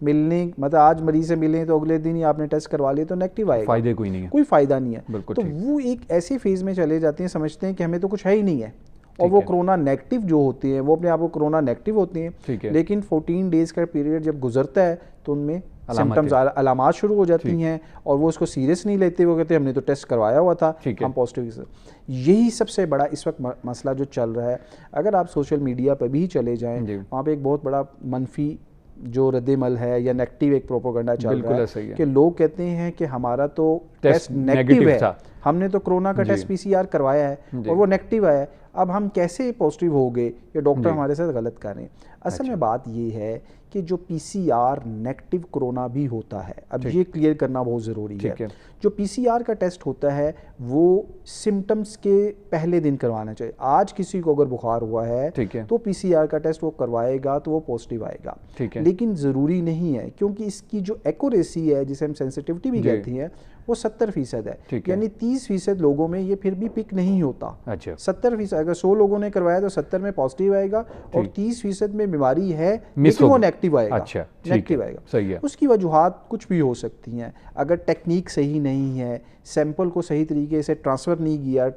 ملنے مطلب آج مریض سے ملیں تو اگلے دن ہی آپ نے ٹیسٹ کروا لیا تو نیگیٹو آئے گا, فائدے کوئی نہیں ہے, کوئی فائدہ نہیں ہے. تو وہ ایک ایسی فیز میں چلے جاتے ہیں, سمجھتے ہیں کہ ہمیں تو کچھ ہے ہی نہیں ہے, اور وہ کرونا نیگیٹو جو ہوتی ہیں وہ اپنے آپ کو کرونا نیگیٹو ہوتی ہیں, لیکن 14 ڈیز کا پیریڈ جب گزرتا ہے تو ان میں سمپٹمز علامات شروع ہو جاتی ہیں, اور وہ اس کو سیریس نہیں لیتے, وہ کہتے ہیں ہم نے تو ٹیسٹ کروایا ہوا تھا, ہم پازیٹیو. یہی سب سے بڑا اس وقت مسئلہ جو چل رہا ہے. اگر آپ سوشل میڈیا پہ بھی چلے جائیں, وہاں پہ ایک بہت بڑا منفی جو رد عمل ہے یا نیگیٹو ایک پروپیگنڈا چل رہا ہے کہ لوگ کہتے ہیں کہ ہمارا تو ٹیسٹ نیگیٹو ہے, ہم نے تو کرونا کا ٹیسٹ PCR کروایا ہے اور وہ نیگیٹو آیا ہے, اب ہم کیسے پازیٹیو ہو گئے, یہ ڈاکٹر ہمارے ساتھ غلط کر رہے ہیں. اصل میں بات یہ ہے کہ جو PCR نیگیٹو کرونا بھی ہوتا ہے, اب یہ کلیئر کرنا بہت ضروری ہے. جو PCR کا ٹیسٹ ہوتا ہے وہ سمٹمز کے پہلے دن کروانا چاہیے. آج کسی کو اگر بخار ہوا ہے تو PCR کا ٹیسٹ وہ کروائے گا تو وہ پازیٹیو آئے گا, لیکن ضروری نہیں ہے, کیونکہ اس کی جو ایکوریسی ہے جسے ہم سینسٹیوٹی بھی کہتی ہیں وہ 70% ہے, یعنی 30% لوگوں میں یہ پھر بھی پک نہیں ہوتا. 70% اگر 100 لوگوں نے کروایا تو 70 میں پازیٹیو آئے گا, اور 30% میں بیماری ہے لیکن وہ نیگیٹو آئے گا. نیگیٹو آئے گا. اس کی وجوہات کچھ بھی ہو سکتی ہیں. اگر ٹیکنیک صحیح نہیں ہے, سیمپل کو صحیح طریقے سے ٹرانسفر نہیں کیا,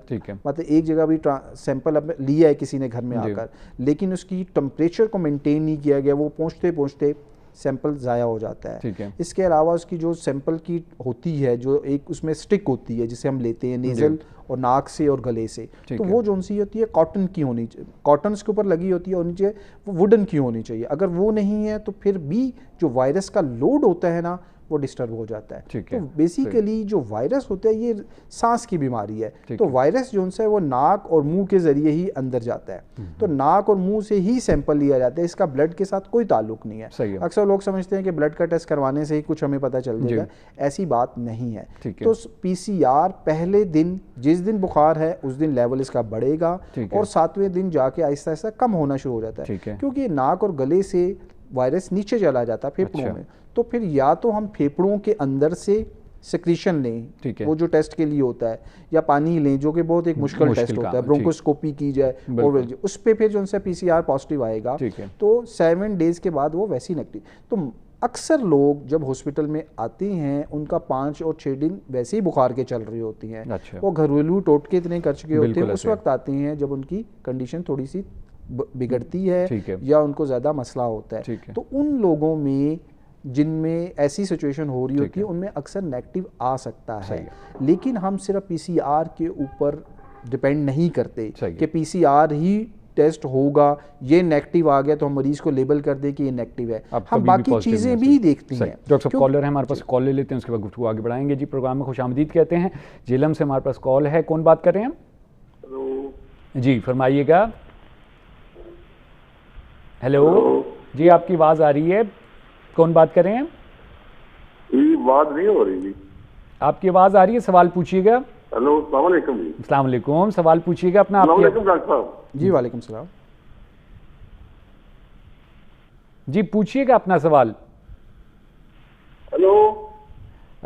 مطلب ایک جگہ بھی سیمپل لیا ہے کسی نے گھر میں آ کر, لیکن اس کی ٹمپریچر کو مینٹین نہیں کیا گیا, وہ پہنچتے پہنچتے سیمپل ضائع ہو جاتا ہے. اس کے علاوہ اس کی جو سیمپل کی ہوتی ہے, جو ایک اس میں سٹک ہوتی ہے جسے ہم لیتے ہیں نیزل اور ناک سے اور گلے سے, تو وہ جو سی ہوتی ہے کاٹن کی ہونی چاہیے, کاٹنس کے اوپر لگی ہوتی ہے, اور نیچے وہ ووڈن کی ہونی چاہیے. اگر وہ نہیں ہے تو پھر بھی جو وائرس کا لوڈ ہوتا ہے نا وہ ڈسٹرب ہو جاتا ہے. تو بیسیکلی جو وائرس ہوتا ہے یہ سانس کی بیماری ہے, تو وائرس جو ہے وہ ناک اور منہ کے ذریعے ہی اندر جاتا ہے, تو ناک اور منہ سے ہی سیمپل لیا جاتا ہے, اس کا بلڈ کے ساتھ کوئی تعلق نہیں ہے. اکثر لوگ سمجھتے ہیں کہ بلڈ کا ٹیسٹ کروانے سے ہی کچھ ہمیں پتہ چل جائے گا, ایسی بات نہیں ہے. تو PCR پہلے دن جس دن بخار ہے اس دن لیول اس کا بڑھے گا, اور 7ویں دن جا کے آہستہ آہستہ کم ہونا شروع ہو جاتا ہے, کیونکہ ناک اور گلے سے وائرس نیچے چلا جاتا ہے پھیپھڑوں میں. تو پھر یا تو ہم پھیپھڑوں کے اندر سے سیکریشن لیں, وہ جو ٹیسٹ کے لیے ہوتا ہے, یا پانی لیں جو کہ بہت ایک مشکل ٹیسٹ ہوتا ہے, برونکوسکوپی کی جائے, اور اس پہ پھر جو ان سے PCR پازیٹیو آئے گا تو 7 ڈیز کے بعد وہ ویسی نیگیٹو. تو اکثر لوگ جب ہاسپٹل میں آتے ہیں ان کا 5 اور 6 دن ویسے ہی بخار کے چل رہی ہوتی ہیں, وہ گھریلو ٹوٹکے اتنے کر چکے ہوتے ہیں, اس وقت آتے ہیں جب ان کی کنڈیشن تھوڑی سی بگڑتی ہے یا ان کو زیادہ مسئلہ ہوتا ہے. تو ان لوگوں میں جن میں ایسی سچویشن ہو رہی ہوتی ہے ان میں اکثر نیگیٹو آ سکتا ہے, لیکن ہم صرف PCR کے اوپر ڈپینڈ نہیں کرتے کہ PCR ہی ٹیسٹ ہوگا, یہ نیگیٹو آ گیا تو ہم مریض کو لیبل کر دیں کہ یہ نیگیٹو ہے, ہم باقی چیزیں بھی دیکھتے ہیں. ڈاکٹر صاحب کالر ہے ہمارے پاس, کال لے لیتے ہیں, اس کے بعد گفتگو آگے بڑھائیں گے. جی پروگرام میں خوش آمدید کہتے ہیں. جیلم سے ہمارے پاس کال ہے, کون بات کر رہے ہیں ہم؟ جی فرمائیے گا. ہیلو جی آپ کی آواز آ رہی ہے, کون بات کر رہے ہیں؟ بات نہیں ہو رہی. آپ کی آواز آ رہی ہے, سوال پوچھیے گا. ہیلو السلام علیکم. جی السلام علیکم, سوال پوچھیے گا اپنا. السلام علیکم ڈاکٹر صاحب. جی وعلیکم السلام. جی پوچھیے گا اپنا سوال. ہیلو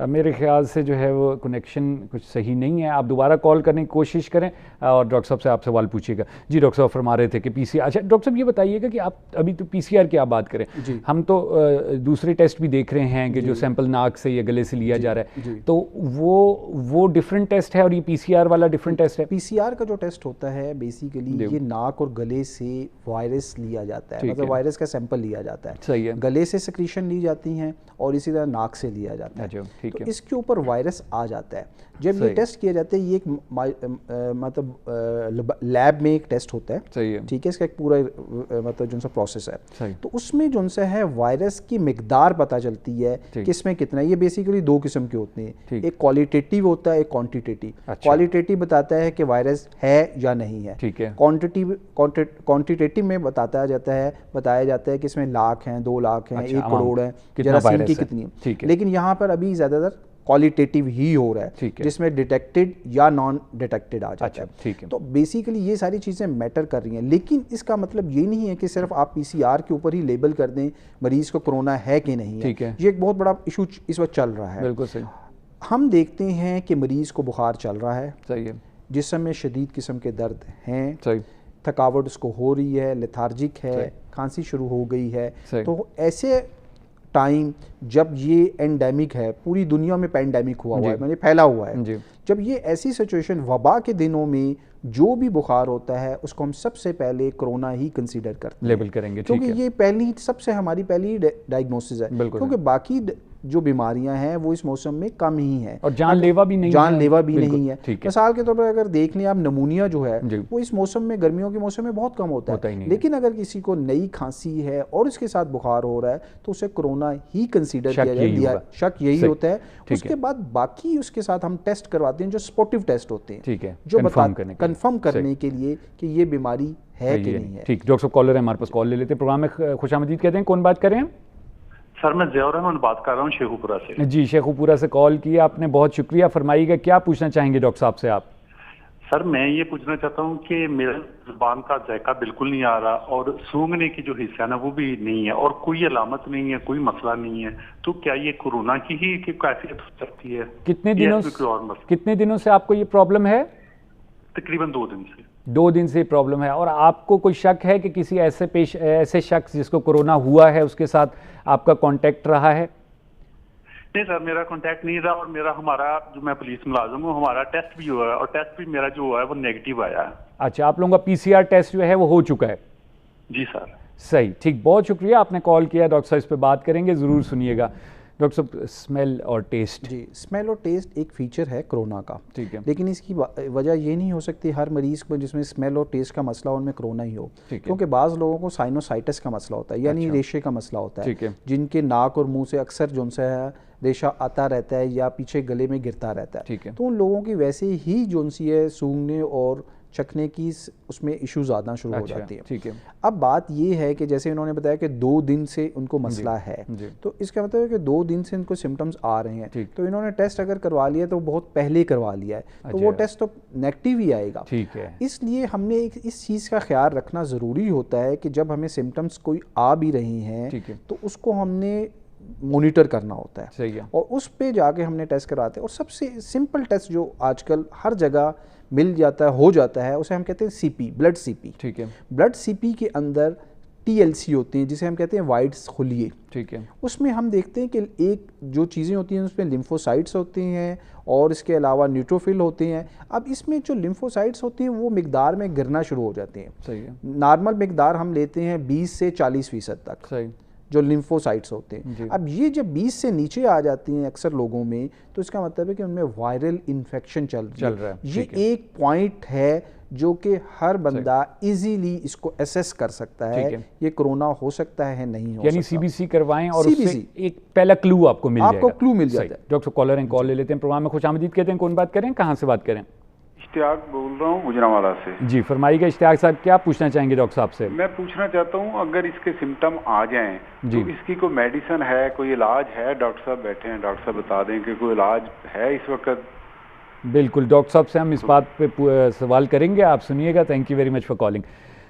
میرے خیال سے جو ہے وہ کنیکشن کچھ صحیح نہیں ہے, آپ دوبارہ کال کرنے کی کوشش کریں اور ڈاکٹر صاحب سے آپ سوال پوچھیے گا. جی ڈاکٹر صاحب فرما رہے تھے کہ PCR, اچھا ڈاکٹر صاحب یہ بتائیے گا کہ آپ ابھی تو PCR کی آپ بات کریں, ہم تو دوسرے ٹیسٹ بھی دیکھ رہے ہیں کہ جو سیمپل ناک سے یا گلے سے لیا جا رہا ہے, تو وہ ڈفرینٹ ٹیسٹ ہے اور یہ PCR والا ڈفرینٹ ٹیسٹ ہے. PCR کا جو ٹیسٹ ہوتا ہے بیسیکلی یہ ناک اور گلے سے وائرس لیا جاتا ہے, مطلب وائرس کا سیمپل لیا جاتا ہے. صحیح ہے. گلے سے سیکریشن لی جاتی ہیں اور اسی طرح ناک سے لیا جاتا ہے, تو اس کے اوپر وائرس آ جاتا ہے. جب یہ ٹیسٹ کیا جاتا ہے, یہ ایک مطلب لیب میں ایک ٹیسٹ ہوتا ہے, ٹھیک ہے, اس کا ایک پورا مطلب جو سا پروسیس ہے, تو اس میں جو سا ہے وائرس کی مقدار پتہ چلتی ہے کہ اس میں کتنا ہے. یہ بیسیکلی 2 قسم کے ہوتے ہیں, ایک کوالیٹیٹیو ہوتا ہے, ایک کوانٹیٹیو. کوالیٹیٹیو بتاتا ہے کہ وائرس ہے یا نہیں ہے, کوانٹیٹیو میں بتایا جاتا ہے کہ اس میں لاکھ ہیں, 2 لاکھ ہیں, 1 کروڑ ہیں, جراثیم کی کتنی ہے. لیکن یہاں پر ابھی زیادہ تر کوالیٹیٹیو ہی ہو رہا ہے, جس میں ڈیٹیکٹڈ یا نان ڈیٹیکٹڈ آ جاتا ہے. تو بیسیکلی یہ ساری چیزیں میٹر کر رہی ہیں, لیکن اس کا مطلب یہ نہیں ہے کہ صرف آپ PCR کے اوپر ہی لیبل کر دیں مریض کو کرونا ہے کہ نہیں ہے. یہ ایک بہت بڑا ایشو اس وقت چل رہا ہے. بالکل صحیح. ہم دیکھتے ہیں کہ مریض کو بخار چل رہا ہے, جسم میں شدید قسم کے درد ہیں, تھکاوٹ اس کو ہو رہی ہے, لیتھارجک ہے, کھانسی شروع ہو گئی ہے, تو ایسے ٹائم جب یہ اینڈیمک ہے، پوری دنیا میں پینڈیمک ہوا ہے، یعنی پھیلا ہوا ہے، جب یہ ایسی سچویشن وبا کے دنوں میں جو بھی بخار ہوتا ہے اس کو ہم سب سے پہلے کرونا ہی کنسیڈر کرتے ہیں، لیبل کریں گے، کیونکہ یہ پہلی سب سے ہماری پہلی ڈائگنوسس ہے، کیونکہ باقی جو بیماریاں ہیں وہ اس موسم میں کم ہی ہیں اور جان لیوا بھی نہیں ہے۔ مثال کے طور پر اگر دیکھ لیں آپ، نمونیا جو ہے وہ اس موسم میں، گرمیوں کے موسم میں بہت کم ہوتا ہے، لیکن اگر کسی کو نئی کھانسی ہے اور اس کے ساتھ بخار ہو رہا ہے تو اسے کرونا ہی کنسیڈر کیا جائے، شک یہی ہوتا ہے۔ اس کے بعد باقی اس کے ساتھ ہم ٹیسٹ کرواتے ہیں جو سپورٹیو ٹیسٹ ہوتے ہیں، جو کنفرم کرنے کے لیے کہ یہ بیماری ہے کہ نہیں ہے۔ ٹھیک، ڈاکٹر صاحب کالر ہے ہمارے پاس، کال لے لیتے ہیں، پروگرام میں خوش آمدید کہتے ہیں، کون بات کریں؟ سر میں ضیاء الرحمان بات کر رہا ہوں شیخو پورہ سے۔ جی شیخو پورہ سے کال کیا آپ نے، بہت شکریہ، فرمائیے گا کیا پوچھنا چاہیں گے ڈاکٹر صاحب سے آپ؟ سر میں یہ پوچھنا چاہتا ہوں کہ میرے زبان کا ذائقہ بالکل نہیں آ رہا اور سونگھنے کی جو حصہ ہے نا وہ بھی نہیں ہے اور کوئی علامت نہیں ہے، کوئی مسئلہ نہیں ہے، تو کیا یہ کورونا کی ہی کیفیت ہو سکتی ہے؟ کتنے دنوں سے آپ کو یہ پرابلم ہے؟ تقریباً 2 دن سے۔ 2 دن سے پرابلم ہے، اور آپ کو کوئی شک ہے کہ کسی ایسے شخص جس کو کورونا ہوا ہے اس کے ساتھ آپ کا کانٹیکٹ رہا ہے؟ نہیں سر، میرا کانٹیکٹ نہیں رہا، اور ہمارا جو میں پولیس ملازم ہوں، ہمارا ٹیسٹ بھی ہوا ہے اور ٹیسٹ بھی میرا جو ہوا ہے وہ نیگیٹو آیا ہے۔ اچھا، آپ لوگوں کا PCR ٹیسٹ جو ہے وہ ہو چکا ہے؟ جی سر۔ صحیح، ٹھیک، بہت شکریہ آپ نے کال کیا، ڈاکٹر صاحب اس پہ بات کریں گے، ضرور سنیے گا۔ ڈاکٹر صاحب اسمیل اور ٹیسٹ، جی اسمیل اور ٹیسٹ ایک فیچر ہے کرونا کا، ٹھیک ہے، لیکن اس کی وجہ یہ نہیں ہو سکتی ہر مریض کو جس میں اسمیل اور ٹیسٹ کا مسئلہ ان میں کرونا ہی ہو، کیونکہ بعض لوگوں کو سائنوسائٹس کا مسئلہ ہوتا ہے، یعنی ریشے کا مسئلہ ہوتا ہے، جن کے ناک اور منہ سے اکثر جو ان سے ریشہ آتا رہتا ہے یا پیچھے گلے میں گرتا رہتا ہے، تو ان لوگوں کی ویسے ہی جو ان سی ہے سونگھنے اور چکھنے کی اس میں ایشوز آنا شروع ہو جاتی ہیں۔ اب بات یہ ہے کہ جیسے انہوں نے بتایا کہ 2 دن سے ان کو مسئلہ ہے، تو اس کا مطلب ہے کہ 2 دن سے ان کو سمٹمز آ رہے ہیں، تو انہوں نے ٹیسٹ اگر کروا لیا تو بہت پہلے کروا لیا ہے، تو وہ ٹیسٹ تو نیگیٹو ہی آئے گا۔ اس لیے ہم نے اس چیز کا خیال رکھنا ضروری ہوتا ہے کہ جب ہمیں سمٹمز کوئی آ بھی رہے ہیں تو اس کو ہم نے مونیٹر کرنا ہوتا ہے، اور اس پہ جا کے ہم نے ٹیسٹ کرواتے ہیں، اور سب سے سمپل ٹیسٹ جو آج کل ہر جگہ مل جاتا ہے، ہو جاتا ہے، اسے ہم کہتے ہیں CP، blood CP۔ Blood CP کے اندر TLC ہوتے ہیں جسے ہم کہتے ہیں وائٹس خلیے، اس میں ہم دیکھتے ہیں کہ ایک جو چیزیں ہوتی ہیں اس میں لیمفوسائٹس ہوتے ہیں اور اس کے علاوہ نیوٹروفل ہوتے ہیں۔ اب اس میں جو لیمفوسائٹس ہوتے ہیں وہ مقدار میں گرنا شروع ہو جاتے ہیں، نارمل مقدار ہم لیتے ہیں 20 سے 40% تک جو لیمفوسائٹس ہوتے ہیں۔ اب یہ جب 20 سے نیچے آ جاتی ہیں اکثر لوگوں میں، تو اس کا مطلب ہے کہ ان میں وائرل انفیکشن چل رہا ہے۔ یہ ایک پوائنٹ ہے جو کہ ہر بندہ ایزیلی اس کو ایسیس کر سکتا ہے، یہ کرونا ہو سکتا ہے نہیں ہو سکتا، یعنی CBC کروائیں اور اس سے ایک پہلا کلو آپ کو مل جائے گا، آپ کو کلو مل جاتا ہے۔ ڈاکٹر کالر ہیں، کال لے لیتے ہیں، پروگرام میں خوش آمدید کہتے ہیں، کون بات کریں، کہاں سے بات کریں؟ اشتیاق بول رہا ہوں گجرانوالہ سے۔ جی فرمائیے گا اشتیاق صاحب، کیا پوچھنا چاہیں گے ڈاکٹر صاحب سے؟ میں پوچھنا چاہتا ہوں اگر اس کے سمٹم آ جائیں تو اس کی کوئی میڈیسن ہے، کوئی علاج ہے؟ ڈاکٹر صاحب بیٹھے ہیں، ڈاکٹر صاحب بتا دیں کہ کوئی علاج ہے اس وقت؟ بالکل، ڈاکٹر صاحب سے ہم اس بات پہ سوال کریں گے، آپ سنیے گا۔ Thank you very much for calling.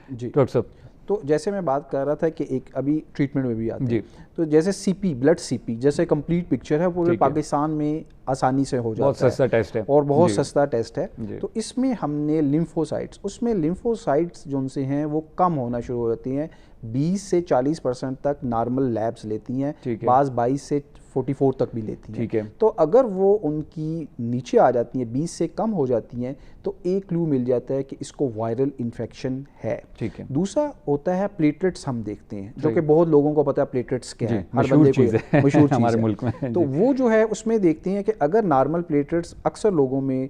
جی ڈاکٹر صاحب، تو جیسے میں بات کر رہا تھا کہ ایک ابھی ٹریٹمنٹ میں بھی آتے ہیں، تو جیسے CP، بلڈ CP جیسے کمپلیٹ پکچر ہے، پورے پاکستان میں آسانی سے ہو جاتا ہے، بہت سستا ٹیسٹ ہے اور بہت سستا ٹیسٹ ہے۔ تو اس میں ہم نے لیمفوسائٹس، اس میں لیمفوسائٹس جو ان سے ہیں وہ کم ہونا شروع ہو جاتی ہیں، 20 سے 40% تک نارمل لیبس لیتی ہیں، بعض 22 سے 44 تک بھی لیتی ہیں۔ تو اگر وہ ان کی نیچے آ جاتی ہیں، 20 سے کم ہو جاتی ہیں، تو ایک کلو مل جاتا ہے کہ اس کو وائرل انفیکشن ہے۔ دوسرا ہوتا ہے پلیٹلیٹس، ہم دیکھتے ہیں جو کہ بہت لوگوں کو پتا ہے پلیٹلیٹس کیا ہے، ہر بندے کو مشہور چیز ہمارے ملک میں، تو وہ جو ہے اس میں دیکھتے ہیں کہ اگر نارمل پلیٹلیٹس اکثر لوگوں میں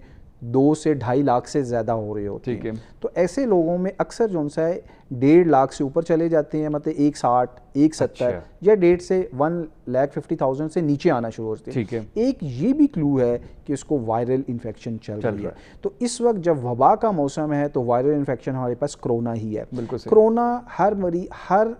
2 سے 2.5 لاکھ سے زیادہ ہو رہے ہوتے ہیں، تو ایسے لوگوں میں اکثر جو سا ہے 1.5 لاکھ سے اوپر چلے جاتے ہیں، مطلب 160 170 یا 1.5 سے 1,50,000 سے نیچے آنا شروع ہوتے ہیں۔ ایک یہ بھی کلو ہے کہ اس کو وائرل انفیکشن چل رہی ہے۔ تو اس وقت جب وبا کا موسم ہے تو وائرل انفیکشن ہمارے پاس کرونا ہی ہے۔ کرونا ہر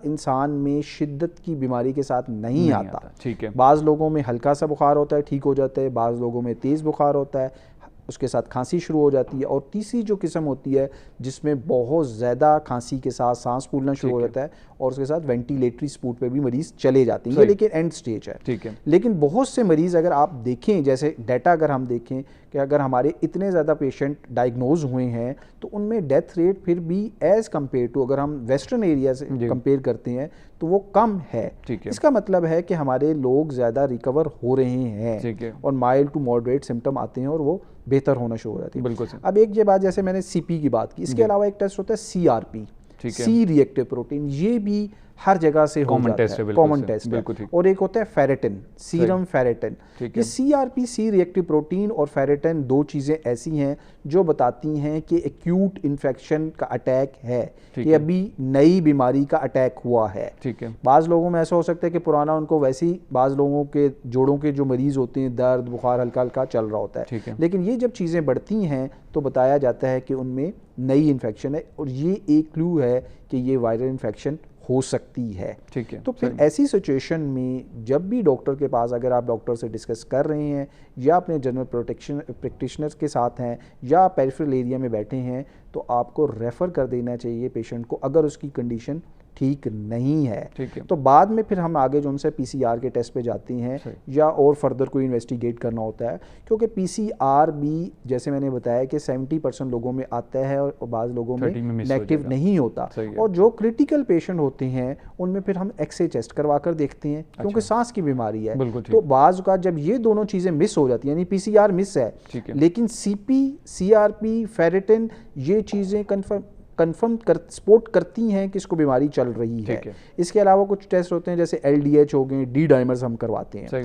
انسان میں شدت کی بیماری کے ساتھ نہیں آتا، بعض لوگوں میں ہلکا سا بخار ہوتا ہے، ٹھیک ہو جاتا ہے، بعض لوگوں میں تیز بخار ہوتا ہے، اس کے ساتھ کھانسی شروع ہو جاتی ہے، اور تیسری جو قسم ہوتی ہے جس میں بہت زیادہ کھانسی کے ساتھ سانس پھولنا شروع ہو جاتا ہے اور اس کے ساتھ وینٹیلیٹری سپورٹ پہ بھی مریض چلے جاتے ہیں، یہ لیکن اینڈ سٹیج ہے۔ لیکن بہت سے مریض اگر آپ دیکھیں، جیسے ڈیٹا اگر ہم دیکھیں کہ اگر ہمارے اتنے زیادہ پیشنٹ ڈائگنوز ہوئے ہیں تو ان میں ڈیتھ ریٹ پھر بھی ایز کمپیئر ٹو اگر ہم ویسٹرن ایریا سے کمپیئر کرتے ہیں تو وہ کم ہے. اس کا مطلب ہے کہ ہمارے لوگ زیادہ ریکور ہو رہے ہیں اور مائلڈ ٹو ماڈریٹ سمٹم آتے ہیں اور وہ بہتر ہونا شروع ہو جاتی ہے. بالکل. اب ایک یہ بات جیسے میں نے سی پی کی بات کی, اس کے علاوہ ایک ٹیسٹ ہوتا ہے سی آر پی, سی ری ایکٹیو پروٹین, یہ بھی ہر جگہ سے ہو جاتا ہے, کامن ٹیسٹ ہے. اور ایک ہوتا ہے فیریٹن, سیرم فیریٹن. یہ سی آر پی, سی ری ایکٹیو پروٹین اور فیریٹن دو چیزیں ایسی ہیں جو بتاتی ہیں کہ ایکیوٹ انفیکشن کا اٹیک ہے, کہ ابھی نئی بیماری کا اٹیک ہوا ہے. بعض لوگوں میں ایسا ہو سکتا ہے کہ پرانا ان کو ویسی, بعض لوگوں کے جوڑوں کے جو مریض ہوتے ہیں درد بخار ہلکا ہلکا چل رہا ہوتا ہے, لیکن یہ جب چیزیں بڑھتی ہیں تو بتایا جاتا ہے کہ ان میں نئی انفیکشن ہے, اور یہ ایک کلو ہے کہ یہ وائرل انفیکشن ہو سکتی ہے. تو پھر ایسی سچویشن میں جب بھی ڈاکٹر کے پاس, اگر آپ ڈاکٹر سے ڈسکس کر رہے ہیں یا اپنے جنرل پریکٹیشنر کے ساتھ ہیں یا پیریفرل ایریا میں بیٹھے ہیں, تو آپ کو ریفر کر دینا چاہیے پیشنٹ کو اگر اس کی کنڈیشن ٹھیک نہیں ہے. تو بعد میں پھر ہم آگے جو ان سے پی سی آر کے ٹیسٹ پہ جاتے ہیں یا اور فردر کوئی انویسٹیگیٹ کرنا ہوتا ہے, کیونکہ پی سی آر بھی جیسے میں نے بتایا کہ 70% لوگوں میں آتا ہے اور بعض لوگوں میں نیگیٹو نہیں ہوتا. اور جو کریٹیکل پیشنٹ ہوتے ہیں ان میں پھر ہم ایکس رے ٹیسٹ کروا کر دیکھتے ہیں, کیونکہ سانس کی بیماری ہے. تو بعض کا جب یہ دونوں چیزیں مس ہو جاتی ہیں, یعنی پی سی آر مس ہے لیکن سی پی, سی آر پی, فیریٹن, یہ چیزیں کنفرم سپورٹ کرتی ہیں کہ اس کو بیماری چل رہی ہے. اس کے علاوہ کچھ ٹیسٹ ہوتے ہیں جیسے ایل ڈی ایچ ہو گئے, ڈی ڈائمرز ہم کرواتے ہیں,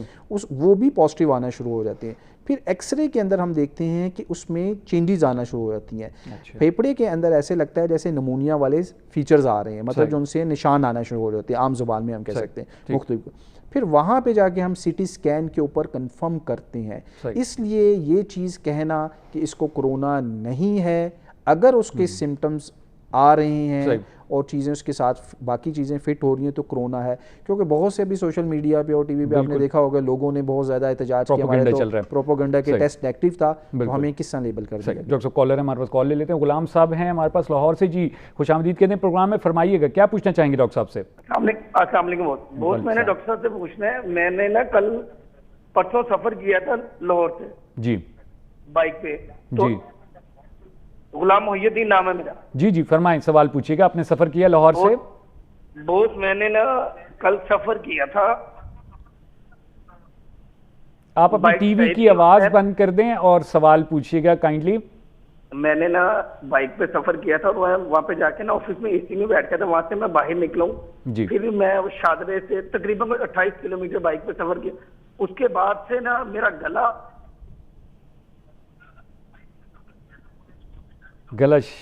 وہ بھی پازیٹیو آنا شروع ہو جاتے ہیں. پھر ایکس رے کے اندر ہم دیکھتے ہیں کہ اس میں چینجز آنا شروع ہو جاتی ہیں. پھیپڑے کے اندر ایسے لگتا ہے جیسے نمونیا والے فیچرز آ رہے ہیں, مطلب جو ان سے نشان آنا شروع ہو جاتے ہیں, عام زبان میں ہم کہہ سکتے ہیں مختلف. پھر وہاں پہ جا کے ہم سی ٹی اسکین کے اوپر کنفرم کرتے ہیں. اس لیے یہ چیز کہنا کہ اس کو کرونا نہیں ہے, اگر اس کے سمٹمز آ رہے ہیں اور چیزیں اس کے ساتھ باقی چیزیں فٹ ہو رہی ہیں تو کرونا ہے. کیونکہ بہت سے بھی سوشل میڈیا پہ اور ٹی وی پہ آپ نے دیکھا ہوگا لوگوں نے بہت زیادہ احتجاج کیا, ہمارے تو پروپیگنڈا کے ٹیسٹ نیگیٹو تھا تو ہمیں کس طرح لیبل کر دیا. ڈاکٹر صاحب کالر ہے ہمارے پاس, کال لے لیتے ہیں. غلام صاحب ہیں ہمارے پاس لاہور سے. جی خوش آمدید کہتے ہیں پروگرام میں, فرمائیے گا کیا پوچھنا چاہیں گے ڈاکٹر صاحب سے. السلام علیکم. بہت میں نے ڈاکٹر صاحب سے پوچھنا ہے, میں نے نا کل پرسوں سفر کیا تھا لاہور سے جی بائک پہ. جی غلام محی الدین نام ہے میرا. جی جی فرمائیں, سوال پوچھیے گا. آپ نے سفر کیا لاہور سے؟ بہت میں نے نا کل سفر کیا تھا. آپ اپنی ٹی وی کی آواز بند کر دیں اور سوال پوچھیے گا کائنڈلی. میں نے نا بائک پہ سفر کیا تھا اور وہاں پہ جا کے نا آفس میں اے سی میں بیٹھ گیا تھا. وہاں سے میں باہر نکلا ہوں, پھر میں شادرے سے تقریباً 28 کلومیٹر بائک پہ سفر کیا. اس کے بعد سے نا میرا گلا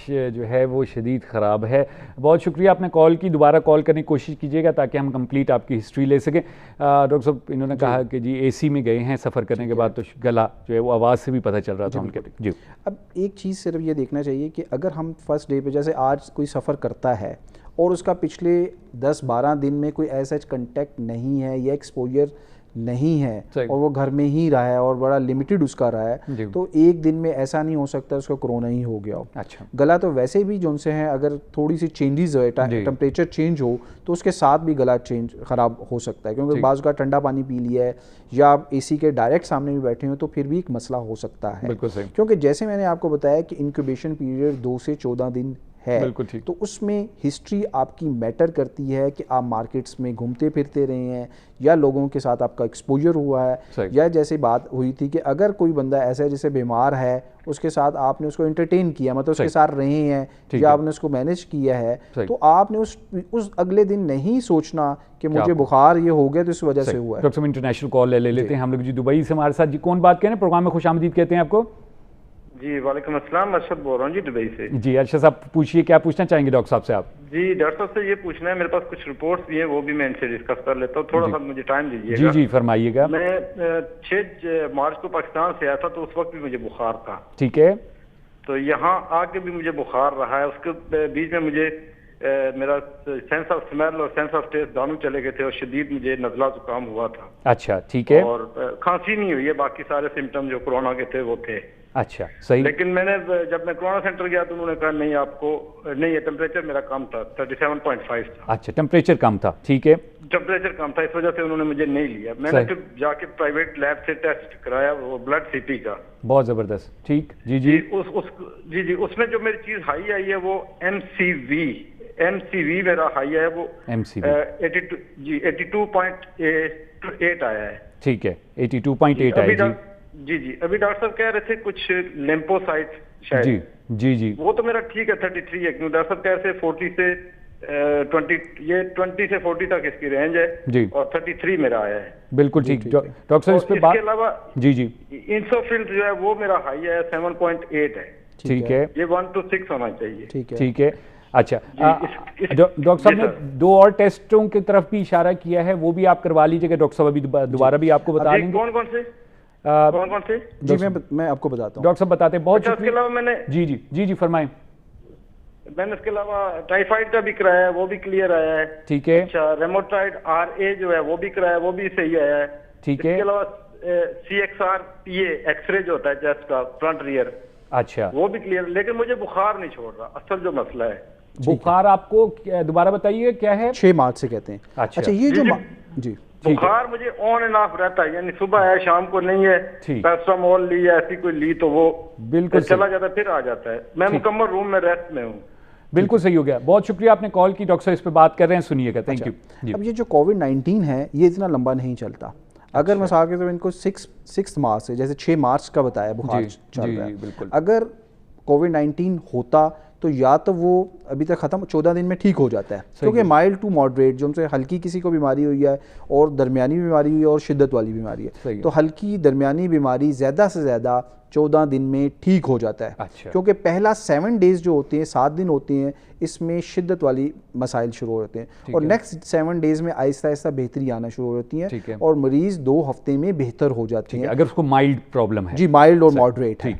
جو ہے وہ شدید خراب ہے. بہت شکریہ آپ نے کال کی. دوبارہ کال کرنے کی کوشش کیجیے گا تاکہ ہم کمپلیٹ آپ کی ہسٹری لے سکیں. ڈاکٹر صاحب انہوں نے کہا کہ جی اے سی میں گئے ہیں سفر کرنے کے بعد, تو گلا جو ہے وہ آواز سے بھی پتہ چل رہا تھا ان کے. جی اب ایک چیز صرف یہ دیکھنا چاہیے کہ اگر ہم فرسٹ ڈے پہ جیسے آج کوئی سفر کرتا ہے اور اس کا پچھلے 10-12 دن میں کوئی ایسا کنٹیکٹ نہیں ہے یا ایکسپوجر نہیں ہے اور وہ گھر میں ہی رہا ہے اور بڑا لمیٹڈ اس کا رہا ہے, تو ایک دن میں ایسا نہیں ہو سکتا اس کا کرونا ہی ہو گیا ہو. گلا تو ویسے بھی جو ان سے ہیں, اگر تھوڑی سی چینجز ہوئے, ٹمپریچر چینج ہو تو اس کے ساتھ بھی گلا چینج خراب ہو سکتا ہے, کیونکہ بعض کا ٹھنڈا پانی پی لیا ہے یا آپ اے سی کے ڈائریکٹ سامنے بھی بیٹھے ہوں تو پھر بھی ایک مسئلہ ہو سکتا ہے. کیونکہ جیسے میں نے آپ کو بتایا کہ انکیوبیشن پیریڈ 2 سے 14 دن ہے, تو اس میں ہسٹری آپ کی میٹر کرتی ہے کہ آپ مارکیٹس میں گھومتے پھرتے رہے ہیں یا لوگوں کے ساتھ آپ کا ایکسپوجر ہوا ہے, یا جیسے بات ہوئی تھی کہ اگر کوئی بندہ ایسا ہے جسے بیمار ہے اس کے ساتھ آپ نے اس کو انٹرٹین کیا, مطلب اس کے ساتھ رہے ہیں یا آپ نے اس کو مینیج کیا ہے, تو آپ نے اس اگلے دن نہیں سوچنا کہ مجھے بخار یہ ہو گیا تو اس وجہ سے ہوا ہے. ڈاکٹر صاحب انٹرنیشنل کال لے لیتے ہیں ہم لوگ. جی دبئی سے ہمارے ساتھ. جی کون بات کر رہے ہیں, پروگرام میں خوش آمدید کہتے ہیں آپ کو. جی وعلیکم السلام, ارشد بول رہا ہوں جی دبئی سے. جی ارشد صاحب پوچھیے کیا پوچھنا چاہیں گے ڈاکٹر صاحب سے آپ. جی ڈاکٹر صاحب سے یہ پوچھنا ہے, میرے پاس کچھ رپورٹس بھی ہیں وہ بھی میں ان سے ڈسکس کر لیتا ہوں, تھوڑا سا مجھے ٹائم دیجیے گا. جی جی فرمائیے گا. میں 6 مارچ کو پاکستان سے آیا تھا تو اس وقت بھی مجھے بخار تھا. ٹھیک ہے. تو یہاں آ کے بھی مجھے بخار رہا ہے. اس کے بیچ میں مجھے میرا سینس آف اسمیل اور سینس آف ٹیسٹ دونوں چلے گئے تھے اور شدید مجھے نزلہ زکام ہوا تھا. اچھا ٹھیک ہے. اور کھانسی نہیں ہوئی ہے, باقی سارے سمٹم جو کورونا کے تھے وہ تھے. اچھا صحیح. لیکن میں نے جب میں کورونا سینٹر گیا تو انہوں نے کہا نہیں آپ کو نہیں, یہ ٹیمپریچر میرا کم تھا 37.5 تھا. اچھا ٹیمپریچر کم تھا. ٹھیک ہے. ٹیمپریچر کم تھا, اس وجہ سے انہوں نے مجھے نہیں لیا. میں نے پھر جا کے پرائیویٹ لیب سے ٹیسٹ کرایا, وہ بلڈ سی پی کا. بہت زبردست. ٹھیک. جی جی جی اس میں جو میری چیز ہائی آئی ہے وہ MCV MCV میرا ہائی ہے وہ 82.8 آیا ہے. ٹھیک ہے 82.8 آیا. جی ابھی ڈاکٹر صاحب کہہ رہے تھے کچھ لیمپوسائٹ شاید. جی وہ تو میرا ٹھیک ہے 33 ہے, کیوں ڈاکٹر صاحب کہہ رہے تھے 40 سے 20 سے 40 تک اس کی رینج ہے جی, اور 33 میرا آیا ہے. بالکل ٹھیک ڈاکٹر صاحب. اس کے علاوہ جی انسوفل جو ہے وہ میرا ہائی ہے 7.8 ہے. ٹھیک ہے, یہ 1 to 6 ہونا چاہیے. ٹھیک ہے. اچھا ڈاکٹر صاحب نے 2 اور ٹیسٹوں کی طرف بھی اشارہ کیا ہے, وہ بھی آپ کروا لیجیے گا ڈاکٹر صاحب. ابھی دوبارہ بھی آپ کو بتا دیں گے کون سے جی میں آپ کو بتاتا ہوں. ڈاکٹر صاحب بتاتے ہیں. بہت شکریہ. اس کے علاوہ میں نے جی فرمائیں. میں نے اس کے علاوہ ٹائیفائڈ کا بھی کرایا ہے, وہ بھی کلیئر آیا ہے. ٹھیک ہے. اچھا ریموٹائڈ RA جو ہے وہ بھی کرایا, وہ بھی صحیح آیا ہے. ٹھیک ہے. اس کے علاوہ CXR PA ایکس رے جو ہوتا ہے چیسٹ کا فرنٹ ریئر, اچھا وہ بھی کلیئر. لیکن مجھے بخار نہیں چھوڑ رہا, اصل جو مسئلہ ہے. بخار آپ کو دوبارہ بتائیے کیا ہے؟ 6 مارچ سے کہتے ہیں. اچھا یہ جو جی بخار مجھے آن اینڈ آف رہتا ہے, یعنی صبح ہے شام کو نہیں ہے. پیراسٹامول لی ہے ایسی کوئی لی تو وہ بالکل چلا جاتا ہے پھر آ جاتا ہے. میں مکمل روم میں ریسٹ میں ہوں. بالکل صحیح ہو گیا. بہت شکریہ آپ نے کال کی. ڈاکٹر صاحب اس پہ بات کر رہے ہیں, سنیے گا. Thank you. اب یہ جو کووڈ-19 ہے یہ اتنا لمبا نہیں چلتا. اگر مثال کے طور ان کو 6 مارچ سے, جیسے 6 مارچ کا بتایا بخار چل رہا ہے, اگر کووڈ-19 ہوتا تو یا تو وہ ابھی تک ختم 14 دن میں ٹھیک ہو جاتا ہے, کیونکہ مائلڈ ٹو ماڈریٹ جو ان سے ہلکی کسی کو بیماری ہوئی ہے اور درمیانی بیماری ہوئی ہے اور شدت والی بیماری ہے, تو ہلکی درمیانی بیماری زیادہ سے زیادہ 14 دن میں ٹھیک ہو جاتا ہے. کیونکہ پہلا 7 ڈیز جو ہوتے ہیں 7 دن ہوتے ہیں اس میں شدت والی مسائل شروع ہوتے ہیں, اور نیکسٹ 7 ڈیز میں آہستہ آہستہ بہتری آنا شروع ہوتی ہیں, اور مریض 2 ہفتے میں بہتر ہو جاتے ہیں اگر اس کو مائلڈ پرابلم ہے. جی مائلڈ اور ماڈریٹ ہے,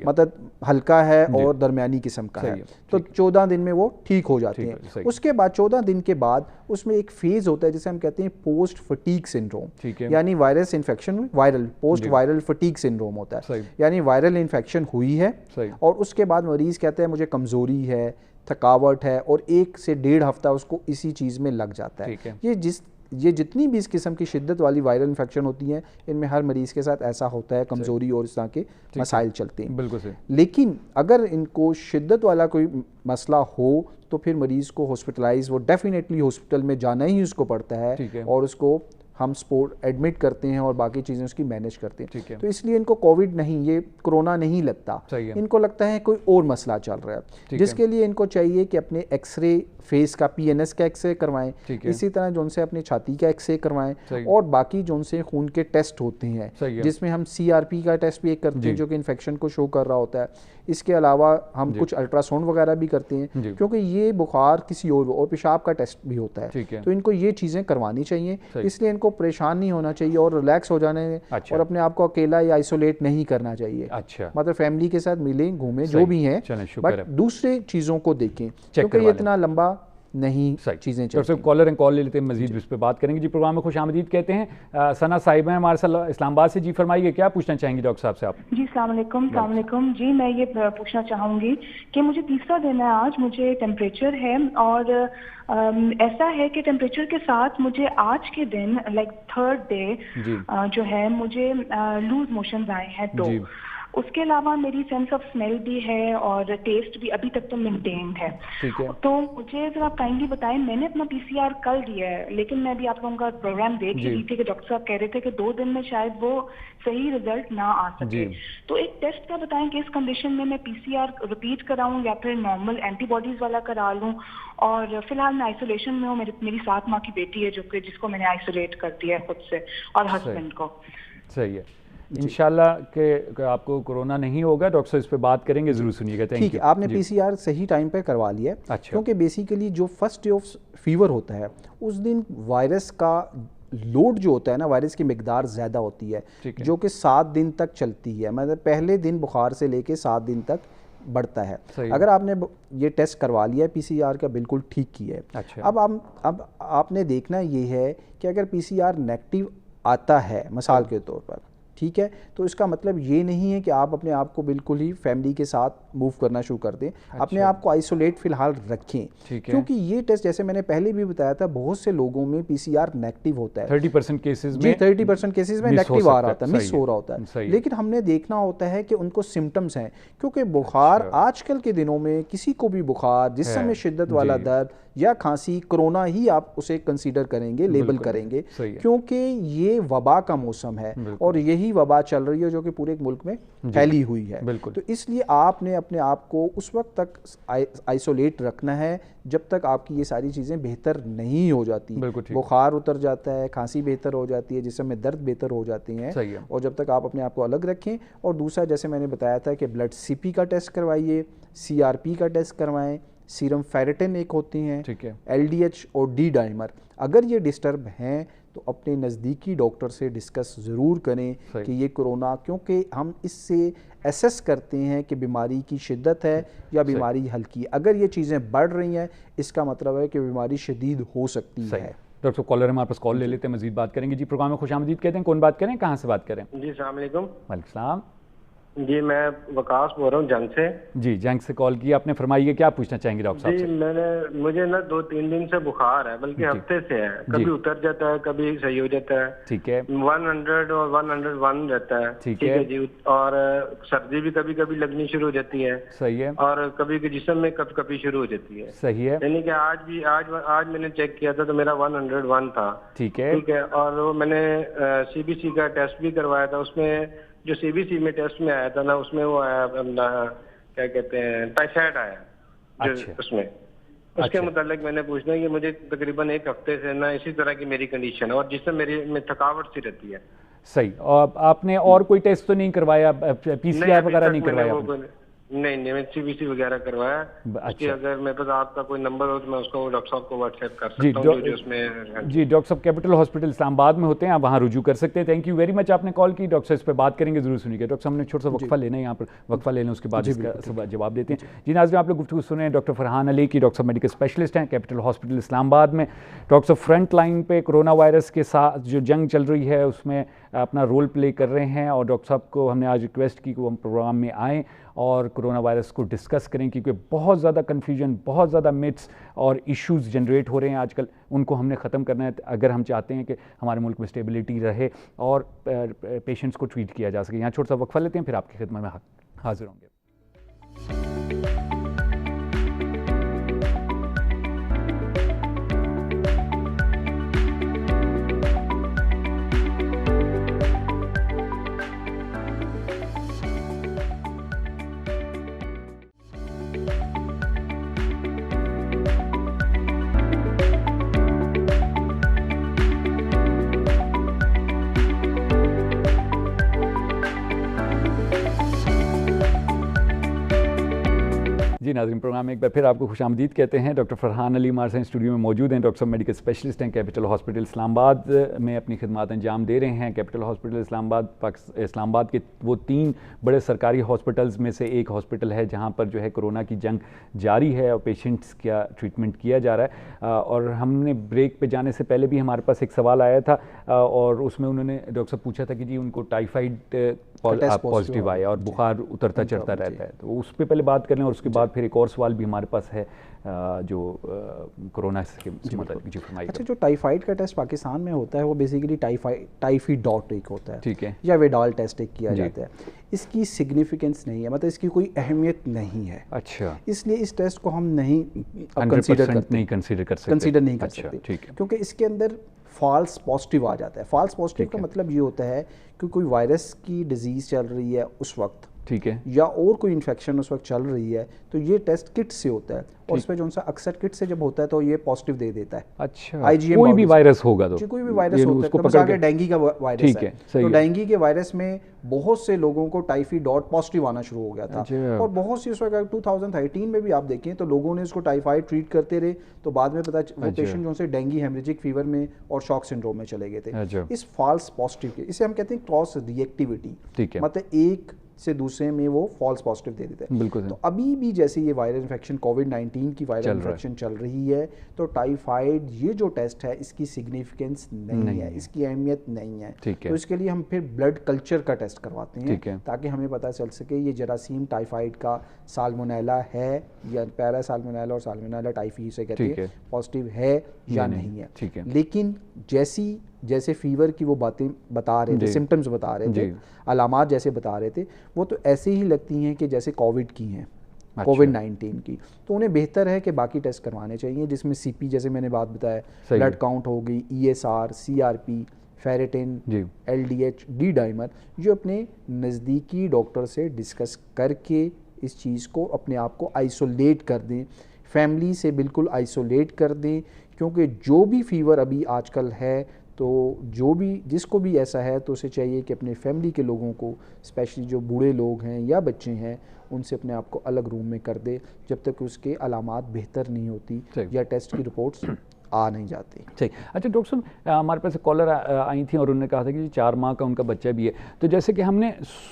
مطلب ہلکا ہے اور درمیانی قسم کا ہے, تو 14 دن میں وہ ٹھیک ہو جاتے ہیں. اس کے بعد 14 دن کے بعد اس میں ایک فیز ہوتا ہے جسے ہم کہتے ہیں پوسٹ فٹیگ سنڈروم, یعنی virus infection viral post viral fatigue syndrome ہوتا ہے. یعنی وائرل انفیکشن ہوئی ہے اور اس کے بعد مریض کہتے ہیں مجھے کمزوری ہے, تھکاوٹ ہے, اور 1 سے 1.5 ہفتہ اس کو اسی چیز میں لگ جاتا ہے. یہ جتنی بھی اس قسم کی شدت والی وائرل انفیکشن ہوتی ہیں ان میں ہر مریض کے ساتھ ایسا ہوتا ہے, کمزوری اور اس طرح کے مسائل چلتے ہیں. بالکل. لیکن اگر ان کو شدت والا کوئی مسئلہ ہو تو پھر مریض کو ہاسپٹلائز, وہ ڈیفینیٹلی ہاسپٹل میں جانا ہی اس کو پڑتا ہے, اور اس کو ہم سپورٹ ایڈمٹ کرتے ہیں اور باقی چیزیں اس کی مینیج کرتے ہیں. تو اس لیے ان کو کووڈ نہیں, یہ کرونا نہیں لگتا, ان کو لگتا ہے کوئی اور مسئلہ چل رہا ہے, جس کے لیے ان کو چاہیے کہ اپنے ایکس رے فیس کا PNS کا ایکس رے کروائیں, اسی طرح جو ان سے اپنی چھاتی کا ایکس رے کروائیں, اور باقی جو ان سے خون کے ٹیسٹ ہوتے ہیں جس میں ہم CRP کا ٹیسٹ بھی ایک کرتے ہیں جو کہ انفیکشن کو شو کر رہا ہوتا ہے. اس کے علاوہ ہم کچھ الٹرا ساؤنڈ وغیرہ بھی کرتے ہیں, کیونکہ یہ بخار کسی اور پیشاب کا ٹیسٹ بھی ہوتا ہے, تو ان کو یہ چیزیں کروانی چاہیے. اس لیے ان کو پریشان نہیں ہونا چاہیے اور ریلیکس ہو جانے, اور اپنے آپ کو اکیلا یا آئسولیٹ نہیں کرنا چاہیے. مطلب فیملی کے ساتھ ملیں گھومیں جو بھی ہیں, بٹ دوسرے چیزوں کو دیکھیں, کیونکہ یہ اتنا لمبا نہیں چیزیں چلتی. صرف کالر اینڈ کال لے لیتے ہیں, مزید اس پہ بات کریں گے. جی پروگرام میں خوش آمدید کہتے ہیں. ثنا صاحب ہیں ہمارے ساتھ اسلام آباد سے. جی فرمائیے کیا پوچھنا چاہیں گے ڈاکٹر صاحب سے آپ؟ جی السلام علیکم. السلام علیکم. جی میں یہ پوچھنا چاہوں گی کہ مجھے 3را دن ہے آج, مجھے ٹیمپریچر ہے, اور ایسا ہے کہ ٹیمپریچر کے ساتھ مجھے آج کے دن لائک 3rd ڈے جو ہے مجھے لوز موشنز آئے ہیں. تو اس کے علاوہ میری سینس آف اسمیل بھی ہے اور ٹیسٹ بھی ابھی تک تو مینٹینڈ ہے. تو مجھے ذرا آپ کائنڈلی بتائیں, میں نے اپنا PCR کل دیا ہے, لیکن میں بھی آپ لوگوں کا پروگرام دیکھ رہی تھی کہ ڈاکٹر صاحب کہہ رہے تھے کہ 2 دن میں شاید وہ صحیح رزلٹ نہ آ سکے. تو ایک ٹیسٹ کا بتائیں کہ اس کنڈیشن میں PCR ریپیٹ کراؤں یا پھر نارمل اینٹی باڈیز والا کرا لوں. اور فی الحال میں آئسولیشن میں ہوں, میری 7 ماہ کی بیٹی ہے جس کو میں نے آئسولیٹ کر دیا ہے خود سے, اور ہسبینڈ کو. صحیح ہے. انشاءاللہ کہ آپ کو کورونا نہیں ہوگا. ڈاکٹر صاحب اس پہ بات کریں گے, ضرور سنیے گا. ٹھیک ہے, آپ نے PCR صحیح ٹائم پہ کروا لیا ہے, کیونکہ بیسیکلی جو فرسٹ ڈے آف فیور ہوتا ہے اس دن وائرس کا لوڈ جو ہوتا ہے نا, وائرس کی مقدار زیادہ ہوتی ہے, جو کہ 7 دن تک چلتی ہے. مطلب پہلے دن بخار سے لے کے 7 دن تک بڑھتا ہے. اگر آپ نے یہ ٹیسٹ کروا لیا ہے PCR کا, بالکل ٹھیک کیا ہے. اب آپ نے دیکھنا یہ ہے کہ اگر PCR نیگیٹو آتا ہے مثال کے طور پر, ٹھیک ہے. تو اس کا مطلب یہ نہیں ہے کہ آپ اپنے آپ کو بالکل ہی فیملی کے ساتھ موو کرنا شروع کر دیں. اپنے آپ کو آئسولیٹ فی الحال رکھیں, کیونکہ یہ ٹیسٹ جیسے میں نے پہلے بھی بتایا تھا بہت سے لوگوں میں PCR نیگیٹو ہوتا ہے. 30% کیسز میں 30% کیسز میں نیگیٹو آ رہا ہوتا ہے, مس ہو رہا ہوتا ہے. لیکن ہم نے دیکھنا ہوتا ہے کہ ان کو سمٹمز ہیں, کیونکہ بخار آج کل کے دنوں میں کسی کو بھی بخار, جسم میں شدت والا درد یا کھانسی, کرونا ہی آپ اسے کنسیڈر کریں گے, لیبل کریں گے, کیونکہ یہ وبا کا موسم ہے اور یہی وبا چل رہی ہے جو کہ پورے ملک میں پھیلی ہوئی ہے. تو اس لیے آپ نے اپنے آپ کو اس وقت تک آئسولیٹ رکھنا ہے جب تک آپ کی یہ ساری چیزیں بہتر نہیں ہو جاتی. بخار اتر جاتا ہے, کھانسی بہتر ہو جاتی ہے, جسم میں درد بہتر ہو جاتی ہیں, اور جب تک آپ اپنے آپ کو الگ رکھیں. اور دوسرا جیسے میں نے بتایا تھا کہ بلڈ CP کا ٹیسٹ کروائیے, CRP کا ٹیسٹ کروائیں, سیرم فیریٹن ایک ہوتی ہیں, LDH اور D ڈائمر. اگر یہ ڈسٹرب ہیں تو اپنے نزدیکی ڈاکٹر سے ڈسکس ضرور کریں کہ یہ کرونا, کیونکہ ہم اس سے ایسس کرتے ہیں کہ بیماری کی شدت ہے یا بیماری ہلکی ہے. اگر یہ چیزیں بڑھ رہی ہیں اس کا مطلب ہے کہ بیماری شدید ہو سکتی ہے. ڈاکٹر صاحب کالر ہمارے پاس کال لے لیتے ہیں, مزید بات کریں گے. جی پروگرام میں خوش آمدید کہتے ہیں, کون بات کریں, کہاں سے بات کریں؟ جی السلام علیکم. وعلیکم السلام. جی میں وقاص بول رہا ہوں جنگ سے. جی جنگ سے کال کیا آپ نے, فرمائیے کیا پوچھنا چاہیں گے ڈاکٹر صاحب سے؟ جی مجھے نا 2-3 دن سے بخار ہے, بلکہ ہفتے سے ہے. کبھی اتر جاتا ہے, کبھی صحیح ہو جاتا ہے. ٹھیک ہے. 100 اور 101 رہتا ہے. ٹھیک ہے جی. اور سردی بھی کبھی کبھی لگنی شروع ہو جاتی ہے. صحیح ہے. اور کبھی جسم میں کب کبھی شروع ہو جاتی ہے. صحیح ہے. یعنی کہ آج میں نے چیک کیا تھا تو میرا 101 تھا. ٹھیک ہے. ٹھیک ہے. اور میں نے CBC کا ٹیسٹ بھی کروایا تھا. اس میں جو CBC میں ٹیسٹ میں آیا تھا نا, اس میں وہ آیا کیا کہتے ہیں ٹائیفائڈ آیا اس میں. اس کے متعلق میں نے پوچھنا ہے کہ مجھے تقریباً 1 ہفتے سے نا اسی طرح کی میری کنڈیشن ہے, اور جس سے میری میں تھکاوٹ سی رہتی ہے. صحیح. اور آپ نے اور کوئی ٹیسٹ تو نہیں کروایا, PCR وغیرہ نہیں کروایا؟ نہیں میں CBC وغیرہ کروایا. اچھا. اگر میرے پاس آپ کا کوئی نمبر ہو تو میں اس کو ڈاکٹر صاحب کو واٹس ایپ کر سکتا ہوں جو اس میں. جی ڈاکٹر صاحب کیپٹل ہاسپٹل اسلام آباد میں ہوتے ہیں, آپ وہاں رجوع کر سکتے ہیں. تھینک یو ویری مچ, آپ نے کال کی. ڈاکٹر صاحب اس پہ بات کریں گے, ضرور سنیے گا. ڈاکٹر صاحب نے چھوٹا سا وقفہ لینا ہے, یہاں پر وقفہ لینا, اس کے بعد اس کا جواب دیتے ہیں. جی ناظرین, آپ لوگ گفتگو سن رہے ہیں ڈاکٹر فرحان علی کی. ڈاکٹر صاحب میڈیکل اسپیشلسٹ ہیں, کیپٹل ہاسپٹل اسلام آباد میں. ڈاکٹر صاحب فرنٹ لائن پہ کرونا وائرس کے ساتھ جو جنگ چل رہی ہے اس میں اپنا رول پلے کر رہے ہیں, اور ڈاکٹر صاحب کو ہم نے آج ریکویسٹ کی کہ وہ ہم پروگرام میں آئیں اور کرونا وائرس کو ڈسکس کریں, کیونکہ بہت زیادہ کنفیوژن, بہت زیادہ متس اور ایشوز جنریٹ ہو رہے ہیں آج کل. ان کو ہم نے ختم کرنا ہے اگر ہم چاہتے ہیں کہ ہمارے ملک میں اسٹیبلٹی رہے اور پیشنٹس کو ٹریٹ کیا جا سکے. یہاں چھوٹا سا وقفہ لیتے ہیں, پھر آپ کی خدمت میں حاضر ہوں گے. جی ناظرین, پروگرام میں ایک بار پھر آپ کو خوش آمدید کہتے ہیں. ڈاکٹر فرحان علی ہمارے ساتھ اسٹوڈیو میں موجود ہیں. ڈاکٹر صاحب میڈیکل اسپیشلسٹ ہیں, کیپٹل ہاسپٹل اسلام آباد میں اپنی خدمات انجام دے رہے ہیں. کیپٹل ہاسپٹل اسلام آباد کے وہ 3 بڑے سرکاری ہاسپٹلز میں سے ایک ہاسپٹل ہے جہاں پر جو ہے کرونا کی جنگ جاری ہے اور پیشنٹس کا ٹریٹمنٹ کیا جا رہا ہے. اور ہم نے بریک پہ جانے سے پہلے بھی ہمارے پاس ایک سوال آیا تھا, اور اس میں انہوں نے ڈاکٹر صاحب پوچھا تھا کہ جی ان کو ٹائیفائڈ پازیٹیو آیا اور بخار اترتا چڑھتا رہتا ہے, تو اس پہ پہلے بات کر لیں, اور اس کے بعد پھر ایک اور سوال بھی ہمارے پاس ہے جو کرونا سے متعلق. جی فرمائیے. اچھا, جو ٹائیفائڈ کا ٹیسٹ پاکستان میں ہوتا ہے وہ بیسیکلی ٹائفی ڈاٹ ایک ہوتا ہے, ٹھیک ہے, یا ویڈال ٹیسٹ ایک کیا جاتا ہے. اس کی سگنیفیکنس نہیں ہے, مطلب اس کی کوئی اہمیت نہیں ہے. اچھا, اس لیے اس ٹیسٹ کو ہم نہیں کنسیڈر کر سکتے, کیونکہ اس کے اندر فالس پازیٹیو آ جاتا ہے. فالس پازیٹیو کا مطلب یہ ہوتا ہے کہ کوئی وائرس کی ڈیزیز چل رہی ہے اس وقت, ٹھیک ہے, یا اور کوئی انفیکشن اس وقت چل رہی ہے, تو یہ ٹیسٹ کٹ سے ہوتا ہے, اور اس میں جو اکثر کٹ سے جب ہوتا ہے تو یہ پازیٹیو دے دیتا ہے. اچھا, کوئی بھی وائرس ہوگا تو کوئی بھی وائرس ہوتا ہے, مثلا ڈینگی کا وائرس ہے, تو ڈینگی کے وائرس میں بہت سے لوگوں کو ٹائفی ڈاٹ پازیٹیو آنا شروع ہو گیا تھا, اور بہت سی اس وقت 2013 میں بھی آپ دیکھیں تو لوگوں نے اس کو ٹائیفائڈ ٹریٹ کرتے رہے, تو بعد میں پتا وہ پیشنٹ جو سے ڈینگی ہیمریجک فیور میں اور شاک سنڈروم میں چلے گئے تھے. اس فالس پازیٹیو کے اسے ہم کہتے ہیں کراس ری ایکٹیویٹی, مطلب ایک سے دوسرے میں وہ فالس پازیٹیو دے دیتے ہیں. بالکل. تو ابھی بھی جیسے یہ وائرل انفیکشن کووڈ-19 کی وائرل انفیکشن چل رہی ہے تو ٹائیفائڈ یہ جو ٹیسٹ ہے اس کی سگنیفیکینس نہیں ہے, اس کی اہمیت نہیں ہے. تو اس کے لیے ہم پھر بلڈ کلچر کا ٹیسٹ کرواتے ہیں تاکہ ہمیں پتہ چل سکے یہ جراثیم ٹائیفائڈ کا سالمونیلا ہے یا پیرا سالمونیلا اور سالمونیلا ٹائیفی سے کہتے ہیں پازیٹیو ہے یا نہیں ہے. لیکن جیسے فیور کی وہ باتیں بتا رہے تھے, سمٹمز بتا رہے تھے, علامات جیسے بتا رہے تھے, وہ تو ایسے ہی لگتی ہیں کہ جیسے کووڈ کی ہیں, کووڈ-19 کی. تو انہیں بہتر ہے کہ باقی ٹیسٹ کروانے چاہیے جس میں سی پی جیسے میں نے بات بتایا, بلڈ کاؤنٹ ہو گئی, ESR, CRP, فیریٹن, LDH, ڈی ڈائمر, جو اپنے نزدیکی ڈاکٹر سے ڈسکس کر کے اس چیز کو اپنے آپ کو آئسولیٹ کر دیں, فیملی سے بالکل آئسولیٹ کر دیں. کیونکہ جو بھی فیور ابھی آج کل ہے تو جس کو بھی ایسا ہے تو اسے چاہیے کہ اپنے فیملی کے لوگوں کو, اسپیشلی جو بوڑھے لوگ ہیں یا بچے ہیں, ان سے اپنے آپ کو الگ روم میں کر دے جب تک اس کے علامات بہتر نہیں ہوتی یا ٹیسٹ کی رپورٹس آ نہیں جاتی. ٹھیک. اچھا ڈاکٹر صاحب, ہمارے پاس کالر آئی تھیں اور انہوں نے کہا تھا کہ 4 ماہ کا ان کا بچہ بھی ہے. تو جیسے کہ ہم نے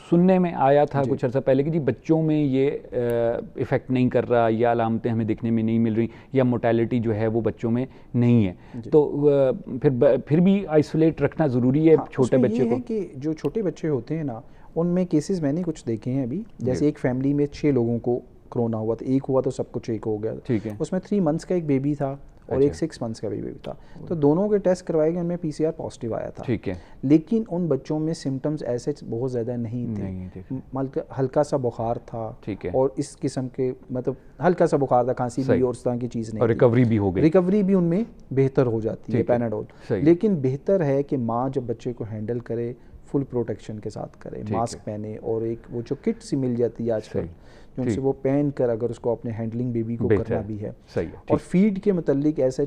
سننے میں آیا تھا کچھ عرصہ پہلے کہ جی بچوں میں یہ افیکٹ نہیں کر رہا یا علامتیں ہمیں دیکھنے میں نہیں مل رہی یا موٹیلٹی جو ہے وہ بچوں میں نہیں ہے, تو پھر بھی آئسولیٹ رکھنا ضروری ہے چھوٹے بچے کو. کہ جو چھوٹے بچے ہوتے ہیں نا, ان میں کیسز میں نے کچھ دیکھے ہیں ابھی, جیسے ایک فیملی میں 6 لوگوں کو کرونا ہوا تھا, ایک ہوا تو سب کچھ ایک ہو گیا. اس میں 3 منتھس کا ایک بیبی تھا اور ایک 6 منتھس کا بیبی تھا. تو دونوں کے ٹیسٹ کروائے گئے, ان میں PCR پازیٹیو آیا تھا. لیکن ان بچوں میں سمٹمز ایسے بہت زیادہ نہیں تھے, ہلکا سا بخار تھا اور اس قسم کے مطلب ہلکا سا بخار تھا, کھانسی بھی اور اس طرح کی چیز نہیں, ریکوری بھی ہو گئی. ریکوری بھی ان میں بہتر ہو جاتی ہے پیناڈول. لیکن بہتر ہے کہ ماں جب بچے کو ہینڈل کرے فل پروٹیکشن کے ساتھ کرے, ماسک پہنے, اور ایک وہ جو کٹ سی مل جاتی ہے آج کل جو ان سے وہ پہن کر اگر اس کو اپنے ہینڈلنگ بیبی کو کرنا بھی ہے. اور فیڈ کے متعلق ایسا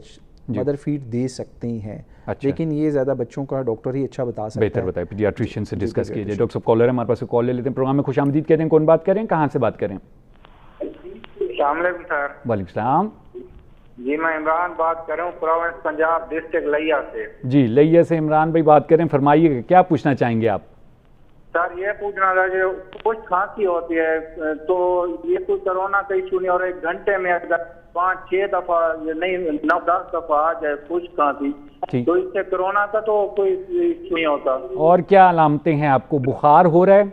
مدر فیڈ دے سکتے ہیں, لیکن یہ زیادہ بچوں کا ڈاکٹر ہی اچھا بتا سکتا ہے, بہتر بتائے, پیڈیاٹریشین سے ڈسکس کیجیے. ڈاکٹر صاحب کالر ہے ہمارے پاس, کال لے لیتے ہیں. پروگرام میں خوش آمدید کہتے ہیں. کون بات کریں, کہاں سے بات کریں؟ السلام علیکم سر. وعلیکم السلام. جی میں عمران بات کر رہا ہوں, پروونس پنجاب ڈسٹرکٹ لیا سے. جی لیا سے عمران بھائی بات کریں, فرمائیے کیا پوچھنا چاہیں گے آپ؟ سر یہ پوچھنا تھا کہ کچھ کھانسی ہوتی ہے تو یہ کوئی کرونا کا ایشو نہیں, اور 1 گھنٹے میں اگر 5-6 دفعہ نہیں 9-10 دفعہ آ جائے کچھ کھانسی تو اس سے کرونا کا تو کوئی ایشو نہیں ہوتا. اور کیا علامتیں ہیں آپ کو؟ بخار ہو رہا ہے؟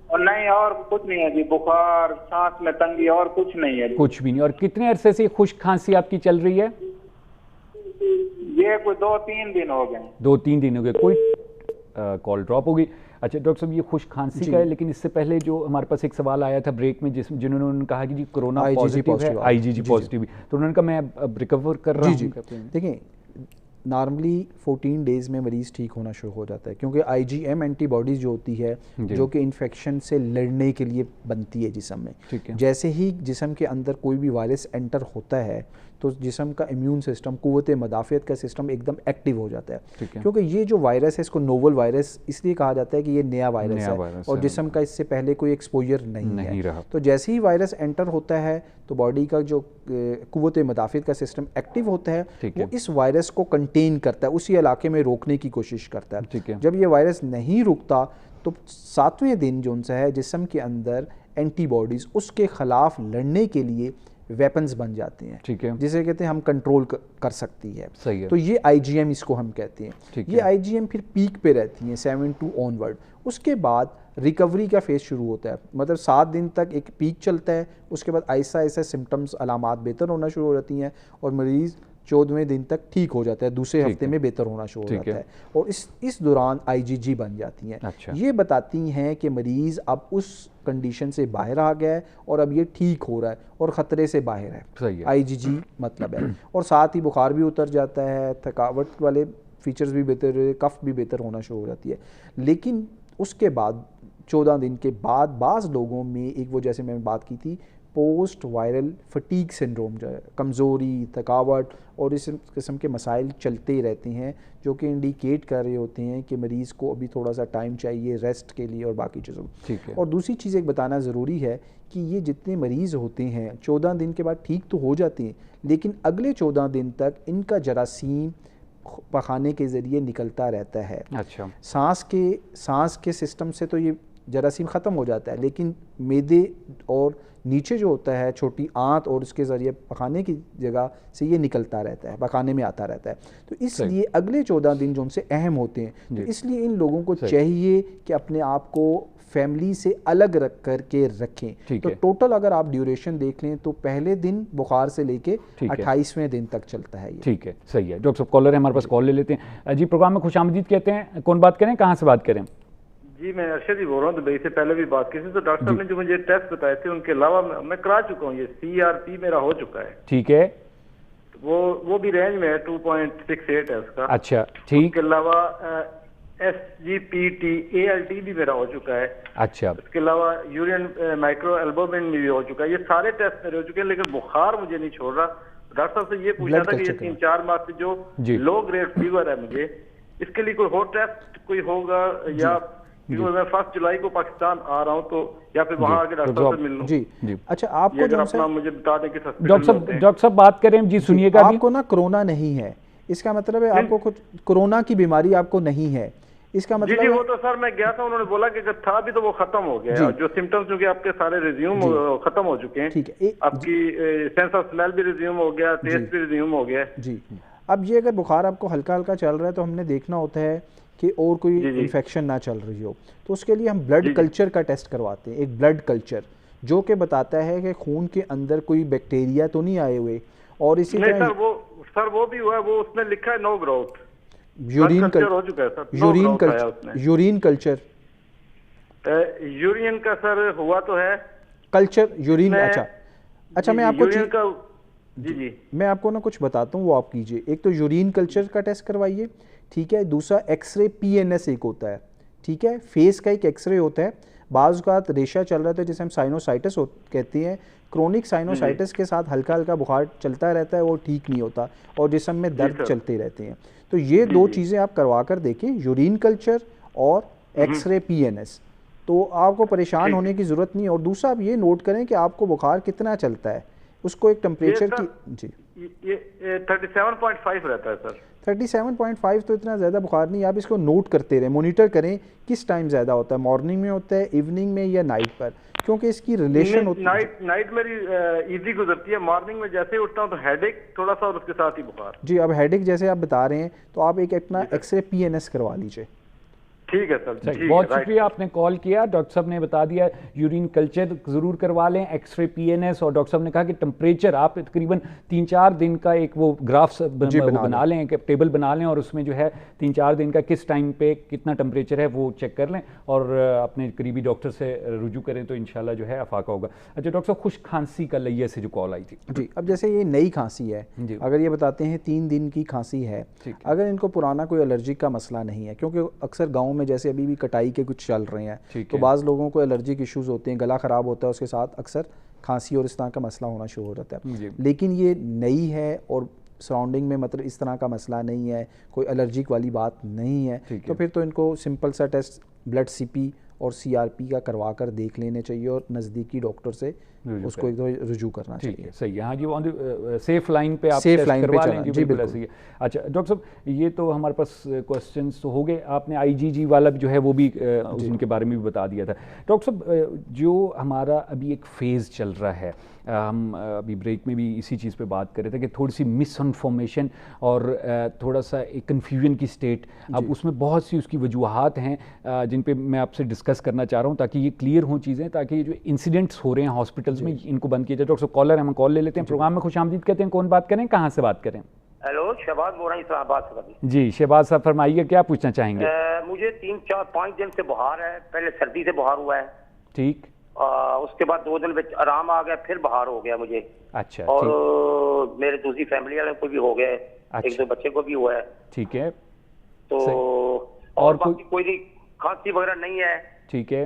اور نہیں اور کچھ نہیں ہے جی, بخار, سانس میں تنگی, اور کچھ نہیں ہے. کچھ بھی نہیں. اور کتنے عرصے سے خشک کھانسی آپ کی چل رہی ہے؟ یہ کوئی 2-3 دن ہو گئے. 2-3 دن ہو گئے. کوئی کال ڈراپ ہوگی. اچھا ڈاکٹر صاحب یہ خشک کھانسی کا ہے, لیکن اس سے پہلے جو ہمارے پاس ایک سوال آیا تھا بریک میں جنہوں نے کہا کہ جی کرونا پازیٹیو ہے, IgG پازیٹیو, تو انہوں نے کہا میں اب ریکور کر رہا ہوں. دیکھیں نارملی 14 ڈیز میں مریض ٹھیک ہونا شروع ہو جاتا ہے, کیونکہ IgM اینٹی باڈیز جو ہوتی ہے جو کہ انفیکشن سے لڑنے کے لیے بنتی ہے جسم میں. جیسے ہی جسم کے اندر کوئی بھی وائرس انٹر ہوتا ہے تو جسم کا امیون سسٹم, قوت مدافعت کا سسٹم ایک دم ایکٹیو ہو جاتا ہے, کیونکہ یہ جو وائرس ہے اس کو نوول وائرس اس لیے کہا جاتا ہے کہ یہ نیا وائرس ہے اور جسم کا اس سے پہلے کوئی ایکسپوجر نہیں ہے. تو جیسے ہی وائرس انٹر ہوتا ہے تو باڈی کا جو قوت مدافعت کا سسٹم ایکٹیو ہوتا ہے وہ اس وائرس کو کنٹین کرتا ہے, اسی علاقے میں روکنے کی کوشش کرتا ہے. جب یہ وائرس نہیں رکتا تو 7ویں دن جو ان سے ہے جسم کے اندر اینٹی باڈیز اس کے خلاف لڑنے کے لیے ویپنز بن جاتے ہیں, جسے کہتے ہیں ہم کنٹرول کر سکتی ہے. تو یہ IgM اس کو ہم کہتے ہیں. یہ IgM پھر پیک پہ رہتی ہیں 7-2 آنورڈ. اس کے بعد ریکوری کا فیز شروع ہوتا ہے, مطلب 7 دن تک ایک پیک چلتا ہے, اس کے بعد آہستہ آہستہ سمٹمز علامات بہتر ہونا شروع ہو جاتی ہیں اور مریض 14ویں دن تک ٹھیک ہو جاتا ہے, دوسرے ہفتے میں بہتر ہونا شروع ہو جاتا ہے, اور اس دوران IgG بن جاتی ہیں. یہ بتاتی ہیں کہ مریض اب اس کنڈیشن سے باہر آ گیا ہے اور اب یہ ٹھیک ہو رہا ہے اور خطرے سے باہر ہے. IgG مطلب ہے. اور ساتھ ہی بخار بھی اتر جاتا ہے, تھکاوٹ والے فیچرز بھی بہتر, کف بھی بہتر ہونا شروع ہو جاتی ہے. لیکن اس کے بعد 14 دن کے بعد بعض لوگوں میں ایک وہ جیسے میں نے بات کی تھی پوسٹ وائرل فٹیگ سنڈروم جو ہے, کمزوری, تھکاوٹ اور اس قسم کے مسائل چلتے رہتے ہیں جو کہ انڈیکیٹ کر رہے ہوتے ہیں کہ مریض کو ابھی تھوڑا سا ٹائم چاہیے ریسٹ کے لیے اور باقی چیزوں. اور دوسری چیز ایک بتانا ضروری ہے کہ یہ جتنے مریض ہوتے ہیں 14 دن کے بعد ٹھیک تو ہو جاتے ہیں, لیکن اگلے 14 دن تک ان کا جراثیم پخانے کے ذریعے نکلتا رہتا ہے. سانس کے سسٹم سے تو یہ جراثیم ختم ہو جاتا ہے، لیکن معدے اور نیچے جو ہوتا ہے چھوٹی آنت اور اس کے ذریعے پخانے کی جگہ سے یہ نکلتا رہتا ہے، پخانے میں آتا رہتا ہے. تو اس لیے اگلے 14 دن جو ان سے اہم ہوتے ہیں، تو اس لیے ان لوگوں کو چاہیے کہ اپنے آپ کو فیملی سے الگ رکھ کر کے رکھیں. تو ٹوٹل اگر آپ ڈیوریشن دیکھ لیں تو پہلے دن بخار سے لے کے 28ویں دن تک چلتا ہے یہ. ٹھیک ہے، صحیح ہے. ڈاکٹر صاحب کالر ہے ہمارے پاس، کال لے لیتے ہیں. جی پروگرام میں خوش آمدید کہتے ہیں. کون بات کریں، کہاں سے بات کریں؟ جی میں ارشد جی بول رہا ہوں دبئی سے. پہلے بھی بات کی تھی تو ڈاکٹر صاحب نے جو مجھے ٹیسٹ بتائے تھے ان کے علاوہ میں کرا چکا ہوں، یہ CRP میرا ہو چکا ہے. ٹھیک ہے، وہ بھی رینج میں ہے 2.68 ہے اس کا. اچھا ٹھیک. اس کے علاوہ SGPT ALT بھی میرا ہو چکا ہے. اچھا. اس کے علاوہ یورین مائکرو البومن بھی ہو چکا ہے. یہ سارے ٹیسٹ میرے ہو چکے ہیں لیکن بخار مجھے نہیں چھوڑ رہا. ڈاکٹر صاحب سے یہ پوچھنا تھا کہ یہ 3-4 ماہ سے جو لو گریڈ فیور ہے مجھے، اس کے لیے کوئی اور ٹیسٹ کوئی ہوگا یا میں 1 جولائی کو پاکستان آ رہا ہوں تو یا پھر وہاں آگے ڈاکٹر صاحب سے مل لوں؟ جی اچھا، آپ کو اپنا مجھے بتا دیں کہ ڈاکٹر صاحب بات کریں. جی سنیے گا. آپ کو نا کرونا نہیں ہے، اس کا مطلب ہے آپ کو کچھ کرونا کی بیماری آپ کو نہیں ہے. اس کا مطلب جی وہ تو سر میں گیا تھا، انہوں نے بولا کہ اگر تھا بھی تو وہ ختم ہو گیا. جو سمٹمز جو کہ آپ کے سارے ریزیوم ختم ہو چکے ہیں. آپ کی سینس آف اسمیل بھی ریزیوم ہو گیا، ٹیسٹ بھی ریزیوم ہو گیا. جی اب یہ اگر بخار آپ کو ہلکا ہلکا چل رہا ہے تو ہم نے دیکھنا ہوتا ہے کہ اور کوئی انفیکشن نہ چل رہی ہو، تو اس کے لیے ہم بلڈ کلچر کا ٹیسٹ کرواتے ہیں. ایک بلڈ کلچر جو کہ بتاتا ہے کہ خون کے اندر کوئی بیکٹیریا تو نہیں آئے ہوئے. اور اسی طرح سر وہ بھی ہوا ہے، وہ اس میں لکھا ہے نو گروتھ. یورین کلچر یورین کا سر ہوا تو ہے کلچر یورین. اچھا میں آپ کو میں آپ کو نا کچھ بتاتا ہوں، وہ آپ کیجئے. ایک تو یورین کلچر کا ٹیسٹ کروائیے، ٹھیک ہے. دوسرا ایکس رے PNS ایک ہوتا ہے، ٹھیک ہے. فیس کا ایک ایکس رے ہوتا ہے. بعض اوقات ریشہ چل رہا تھا جسے ہم سائنوسائٹس کہتے ہیں. کرونک سائنوسائٹس کے ساتھ ہلکا ہلکا بخار چلتا رہتا ہے، وہ ٹھیک نہیں ہوتا اور جسم میں درد چلتے رہتے ہیں. تو یہ 2 چیزیں آپ کروا کر دیکھیں، یورین کلچر اور ایکس رے PNS. تو آپ کو پریشان ہونے کی ضرورت نہیں. اور دوسرا آپ یہ نوٹ کریں کہ آپ کو بخار کتنا چلتا ہے، اس کو ایک ٹمپریچر کی. جی یہ 37.5 رہتا ہے سر. 37.5 تو اتنا زیادہ بخار نہیں. آپ اس کو نوٹ کرتے رہیں، مونیٹر کریں کس ٹائم زیادہ ہوتا ہے، مارننگ میں ہوتا ہے، ایوننگ میں یا نائٹ پر، کیونکہ اس کی ریلیشن ہوتی ہے. نائٹ میری ایزی گزرتی ہے، مارننگ میں جیسے ہی اٹھتا ہوں تو ہیڈ ایک تھوڑا سا اور اس کے ساتھ ہی بخار. جی اب ہیڈ ایک جیسے آپ بتا رہے ہیں تو آپ ایک اپنا ایکس رے PNS کروا لیجئے. ٹھیک ہے سر. بہت شکریہ آپ نے کال کیا. ڈاکٹر صاحب نے بتا دیا یورین کلچر ضرور کروا لیں، ایکس رے PNS، اور ڈاکٹر صاحب نے کہا کہ ٹمپریچر آپ تقریباً 3-4 دن کا ایک وہ گرافس بنا لیں، ٹیبل بنا لیں، اور اس میں جو ہے 3-4 دن کا کس ٹائم پہ کتنا ٹمپریچر ہے وہ چیک کر لیں اور اپنے قریبی ڈاکٹر سے رجوع کریں تو انشاءاللہ جو ہے افاقہ ہوگا. اچھا ڈاکٹر صاحب خشک کھانسی کا لئیے سے جو کال آئی تھی. جی اب جیسے یہ نئی کھانسی ہے، اگر یہ بتاتے ہیں 3 دن کی کھانسی ہے، اگر ان کو پرانا کوئی الرجی کا مسئلہ نہیں ہے، کیونکہ اکثر گاؤں میں جیسے ابھی بھی کٹائی کے کچھ چل رہے ہیں تو بعض لوگوں کو الرجک ایشوز ہوتے ہیں، گلا خراب ہوتا ہے، اس کے ساتھ اکثر کھانسی اور اس طرح کا مسئلہ ہونا شروع ہو جاتا ہے. لیکن یہ نئی ہے اور سراؤنڈنگ میں مطلب اس طرح کا مسئلہ نہیں ہے، کوئی الرجک والی بات نہیں ہے، تو پھر تو ان کو سمپل سا ٹیسٹ بلڈ CP اور CRP کا کروا کر دیکھ لینے چاہیے اور نزدیکی ڈاکٹر سے اس کو ایک دو رجوع کرنا چاہیے. صحیح. ہاں جی وہ سیف لائن پہ آپ ٹیسٹ کروا لیں. جی بالکل صحیح ہے. اچھا ڈاکٹر صاحب یہ تو ہمارے پاس کوسچنس تو ہو گئے، آپ نے IgG والا جو ہے وہ بھی ان کے بارے میں بھی بتا دیا تھا. ڈاکٹر صاحب جو ہمارا ابھی ایک فیز چل رہا ہے، ہم ابھی بریک میں بھی اسی چیز پہ بات کر رہے تھے کہ تھوڑی سی مس انفارمیشن اور تھوڑا سا ایک کنفیوژن کی اسٹیٹ، اب اس میں بہت سی اس کی وجوہات ہیں جن پہ میں آپ سے ڈسکس کرنا چاہ رہا ہوں تاکہ یہ کلیئر ہوں چیزیں، تاکہ یہ جو انسیڈنٹس ہو رہے ہیں ہاسپٹلس میں ان کو بند کیا جائے. ڈاکٹر صاحب کالر ہم کال لے لیتے ہیں. پروگرام میں خوش آمدید کہتے ہیں. کون بات کریں، کہاں سے بات کریں؟ ہیلو شہباز بول رہا ہوں اسلام آباد سے. جی شہباز صاحب فرمائیے کیا پوچھنا چاہیں گے؟ مجھے 3-4-5 دن سے بخار ہے. پہلے سردی سے بخار ہوا ہے، ٹھیک. اس کے بعد 2 دن میں آرام آ گیا، پھر بخار ہو گیا مجھے. اچھا. اور میرے دوسری فیملی والے کو بھی ہو گئے، 1-2 بچے کو بھی ہوا ہے. ٹھیک ہے. تو اور باقی کوئی کھانسی وغیرہ نہیں ہے. ٹھیک ہے.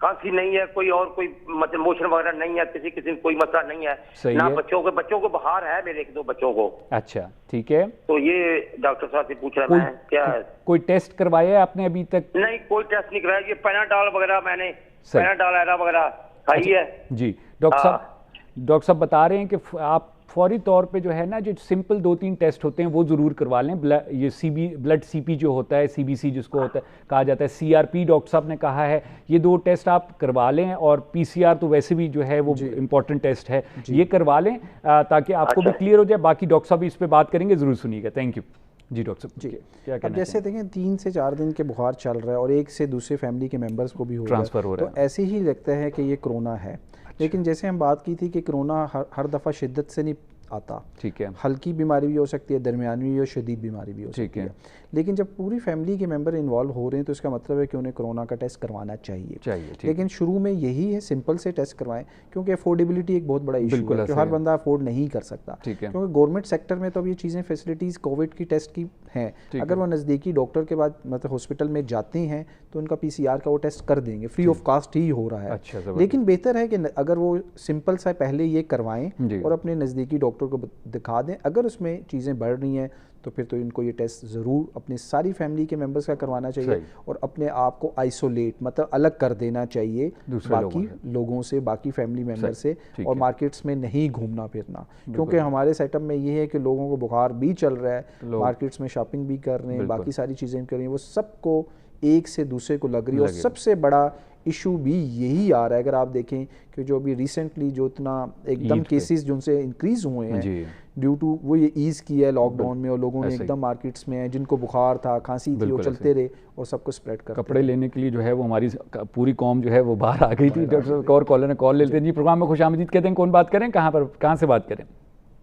کھانسی نہیں ہے، کوئی اور کوئی مطلب موشن وغیرہ نہیں ہے، کسی قسم کوئی مسئلہ نہیں ہے. نہ بچوں کو بخار ہے، میرے 1-2 بچوں کو. اچھا ٹھیک ہے. تو یہ ڈاکٹر صاحب سے پوچھ رہا میں کیا ہے؟ کوئی ٹیسٹ کروایا ہے آپ نے ابھی تک؟ نہیں کوئی ٹیسٹ نہیں کرایا. یہ پیناڈال وغیرہ میں نے پیناڈال ایرا وغیرہ کھائی ہے. جی ڈاکٹر صاحب بتا رہے ہیں کہ آپ فوری طور پہ جو ہے نا جو سمپل 2-3 ٹیسٹ ہوتے ہیں وہ ضرور کروا لیں. یہ بلڈ سی پی جو ہوتا ہے, سی بی سی جس کو ہوتا ہے کہا جاتا ہے, سی آر پی ڈاکٹر صاحب نے کہا ہے, یہ 2 ٹیسٹ آپ کروا لیں, اور پی سی آر تو ویسے بھی جو ہے وہ امپورٹنٹ ٹیسٹ ہے, یہ کروا لیں تاکہ آپ کو بھی کلیئر ہو جائے. باقی ڈاکٹر صاحب اس پہ بات کریں گے, ضرور سنیے گا. Thank you. جی ڈاکٹر صاحب, جی اب جیسے دیکھیں 3 سے 4 دن کے بخار چل رہا ہے اور ایک سے دوسرے فیملی کے ممبرس کو بھی ہو ٹرانسفر ہو رہا ہے, تو ایسے ہی لگتا ہے کہ یہ کرونا ہے. لیکن جیسے ہم بات کی تھی کہ کرونا ہر دفعہ شدت سے نہیں آتا, ٹھیک ہے, ہلکی بیماری بھی ہو سکتی ہے, درمیانی اور شدید بیماری بھی ہو سکتی ہے. لیکن جب پوری فیملی کے ممبر انوالو ہو رہے ہیں تو اس کا مطلب ہے کہ انہیں کرونا کا ٹیسٹ کروانا چاہیے. لیکن شروع میں یہی ہے سمپل سے ٹیسٹ کروائیں, کیونکہ افورڈیبلٹی ایک بہت بڑا ایشو ہے, جو ہر بندہ افورڈ نہیں کر سکتا, کیونکہ گورنمنٹ سیکٹر میں تو اب یہ چیزیں فیسلٹیز کووڈ کی ٹیسٹ کی ہیں. اگر وہ نزدیکی ڈاکٹر کے بعد مطلب ہاسپٹل میں جاتے ہیں تو ان کا پی سی آر کا وہ ٹیسٹ کر دیں گے, فری آف کاسٹ ہی ہو رہا ہے. لیکن بہتر ہے کہ اگر وہ سمپل سا پہلے یہ کروائیں اور اپنے نزدیکی ڈاکٹر کو دکھا دیں. اگر اس میں چیزیں بڑھ رہی ہیں تو پھر تو ان کو یہ ٹیسٹ ضرور اپنی ساری فیملی کے ممبرس کا کروانا چاہیے, اور اپنے آپ کو آئسولیٹ مطلب الگ کر دینا چاہیے باقی لوگوں سے, باقی فیملی ممبر سے, اور مارکیٹس میں نہیں گھومنا پھرنا. کیونکہ ہمارے سیٹ اپ میں یہ ہے کہ لوگوں کو بخار بھی چل رہا ہے, مارکیٹس میں شاپنگ بھی کر رہے ہیں, باقی ساری چیزیں کر رہے ہیں, وہ سب کو ایک سے دوسرے کو لگ رہی ہے. اور سب سے بڑا ایشو بھی یہی آ رہا ہے, اگر آپ دیکھیں کہ جو ابھی ریسنٹلی جو اتنا ایک دم کیسز جو ان سے انکریز ہوئے ہیں ڈیو ٹو وہ یہ ایز کیا ہے لاک ڈاؤن میں, اور لوگوں نے ایک دم مارکیٹس میں جن کو بخار تھا, کھانسی تھی, وہ چلتے رہے اور سب کو اسپریڈ کر کپڑے لینے کے لیے جو ہے وہ ہماری پوری قوم جو ہے وہ باہر آ گئی تھی. ڈاکٹر صاحب اور کالر نے کال لیتے ہیں. جی پروگرام میں خوش آمدید کہتے ہیں. کون بات کریں, کہاں سے بات کریں؟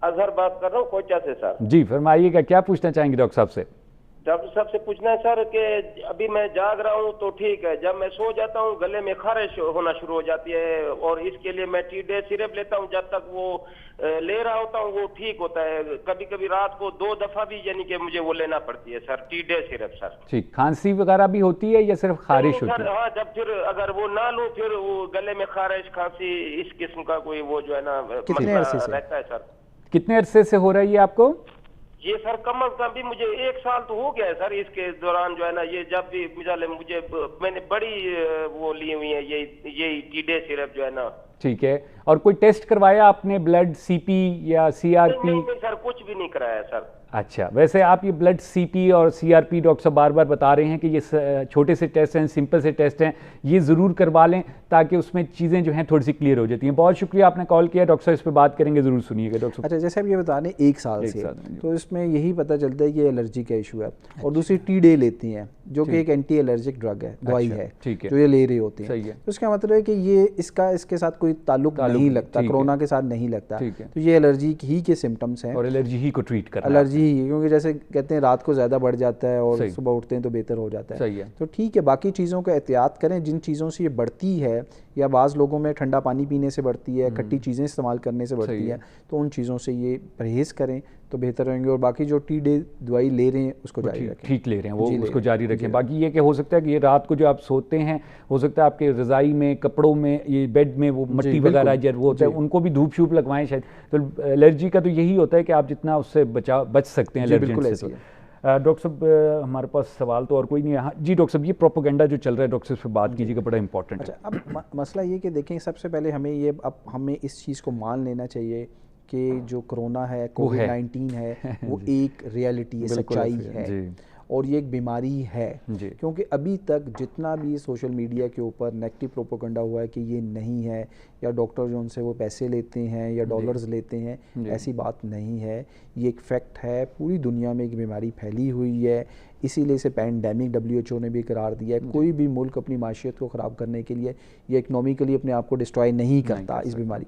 اظہر بات کر رہا ہوں کوچا سے سر. جی فرمائیے گا, کیا پوچھنا چاہیں گے ڈاکٹر صاحب سے؟ ڈاکٹر صاحب سے پوچھنا ہے سر کہ ابھی میں جاگ رہا ہوں تو ٹھیک ہے, جب میں سو جاتا ہوں گلے میں خارش ہونا شروع ہو جاتی ہے, اور اس کے لیے میں ٹی ڈے سیرپ لیتا ہوں, جب تک وہ لے رہا ہوتا ہوں وہ ٹھیک ہوتا ہے. کبھی کبھی رات کو 2 دفعہ بھی یعنی کہ مجھے وہ لینا پڑتی ہے سر, ٹی ڈے سیرپ سر. ٹھیک, کھانسی وغیرہ بھی ہوتی ہے یا صرف خارش ہوتی ہے؟ ہاں, جب پھر اگر وہ نہ لوں پھر وہ گلے میں خارش, کھانسی, اس قسم کا کوئی وہ جو ہے نا مسئلہ رہتا ہے سر. کتنے عرصے سے ہو رہا ہے یہ آپ کو؟ یہ سر کم از کم بھی مجھے 1 سال تو ہو گیا ہے سر. اس کے دوران جو ہے نا یہ جب بھی مجھے میں نے بڑی وہ لی ہوئی ہے یہ ٹی ڈے سیرپ جو ہے نا. ٹھیک ہے, اور کوئی ٹیسٹ کروایا آپ نے, بلڈ سی پی یا سی آر پی؟ نہیں سر, کچھ بھی نہیں کرایا سر. اچھا, ویسے آپ یہ بلڈ سی پی اور سی آر پی ڈاکٹر صاحب بار بار بتا رہے ہیں کہ یہ چھوٹے سے ٹیسٹ ہیں, سمپل سے ٹیسٹ ہیں, یہ ضرور کروا لیں تاکہ اس میں چیزیں جو ہیں تھوڑی سی کلیئر ہو جاتی ہیں. بہت شکریہ آپ نے کال کیا ڈاکٹر صاحب, اس پہ بات کریں گے, ضرور سنیے گا ڈاکٹر صاحب. اچھا, جیسے آپ یہ بتا رہے ہیں 1 سال سے, تو اس میں یہی پتہ چلتا ہے کہ الرجی کا ایشو ہے, اور دوسری ٹی ڈے لیتی ہیں جو کہ ایک اینٹی الرجک ڈرگ ہے, دوائی ہے جو یہ لے رہے ہوتے ہیں. تو اس کا مطلب ہے کہ یہ اس کے ساتھ کوئی تعلق نہیں لگتا, کرونا کے ساتھ نہیں لگتا. تو یہ الرجی ہی کے سمٹمس ہیں, اور الرجی ہی کو ٹریٹ کرنا, الرجی ہی, کیونکہ جیسے کہتے ہیں رات کو زیادہ بڑھ جاتا ہے اور صبح اٹھتے ہیں تو بہتر ہو جاتا ہے. تو ٹھیک ہے, باقی چیزوں کا احتیاط کریں. جن چیزوں سے یہ بڑھتی ہے, یا بعض لوگوں میں ٹھنڈا پانی پینے سے بڑھتی ہے, کھٹی چیزیں استعمال کرنے سے بڑھتی ہے, تو ان چیزوں سے یہ پرہیز کریں تو بہتر رہیں گے. اور باقی جو ٹی ڈے دوائی لے رہے ہیں اس کو جاری رکھیں, ٹھیک لے رہے ہیں وہ اس کو جاری رکھیں. باقی یہ کہ ہو سکتا ہے کہ یہ رات کو جو آپ سوتے ہیں, ہو سکتا ہے آپ کے رضائی میں, کپڑوں میں, یہ بیڈ میں وہ مٹی وغیرہ وہ ہوتا ہے, ان کو بھی دھوپ شوپ لگوائیں شاید. تو الرجی کا تو یہی ہوتا ہے کہ آپ جتنا اس سے بچ سکتے ہیں الرجی سے. ڈاکٹر صاحب ہمارے پاس سوال تو اور کوئی نہیں ہے. جی ڈاکٹر صاحب, یہ پروپیگنڈا جو چل رہا ہے ڈاکٹر صاحب سے بات کیجیے گا, بڑا امپورٹنٹ ہے. اب مسئلہ یہ کہ دیکھیں, سب سے پہلے ہمیں اس چیز کو مان لینا چاہیے کہ جو کرونا ہے, کووڈ-19 ہے, وہ ایک ریالٹی ہے, سچائی ہے, اور یہ ایک بیماری ہے. کیونکہ ابھی تک جتنا بھی سوشل میڈیا کے اوپر نیگیٹو پروپیگنڈا ہوا ہے کہ یہ نہیں ہے, یا ڈاکٹر جو ان سے وہ پیسے لیتے ہیں یا ڈالرز لیتے ہیں, ایسی بات نہیں ہے. یہ ایک فیکٹ ہے, پوری دنیا میں ایک بیماری پھیلی ہوئی ہے. اسی لیے اسے پینڈیمک WHO نے بھی قرار دیا ہے. کوئی بھی ملک اپنی معیشت کو خراب کرنے کے لیے یا اکنامکلی اپنے آپ کو ڈسٹرائے نہیں کرتا اس بیماری.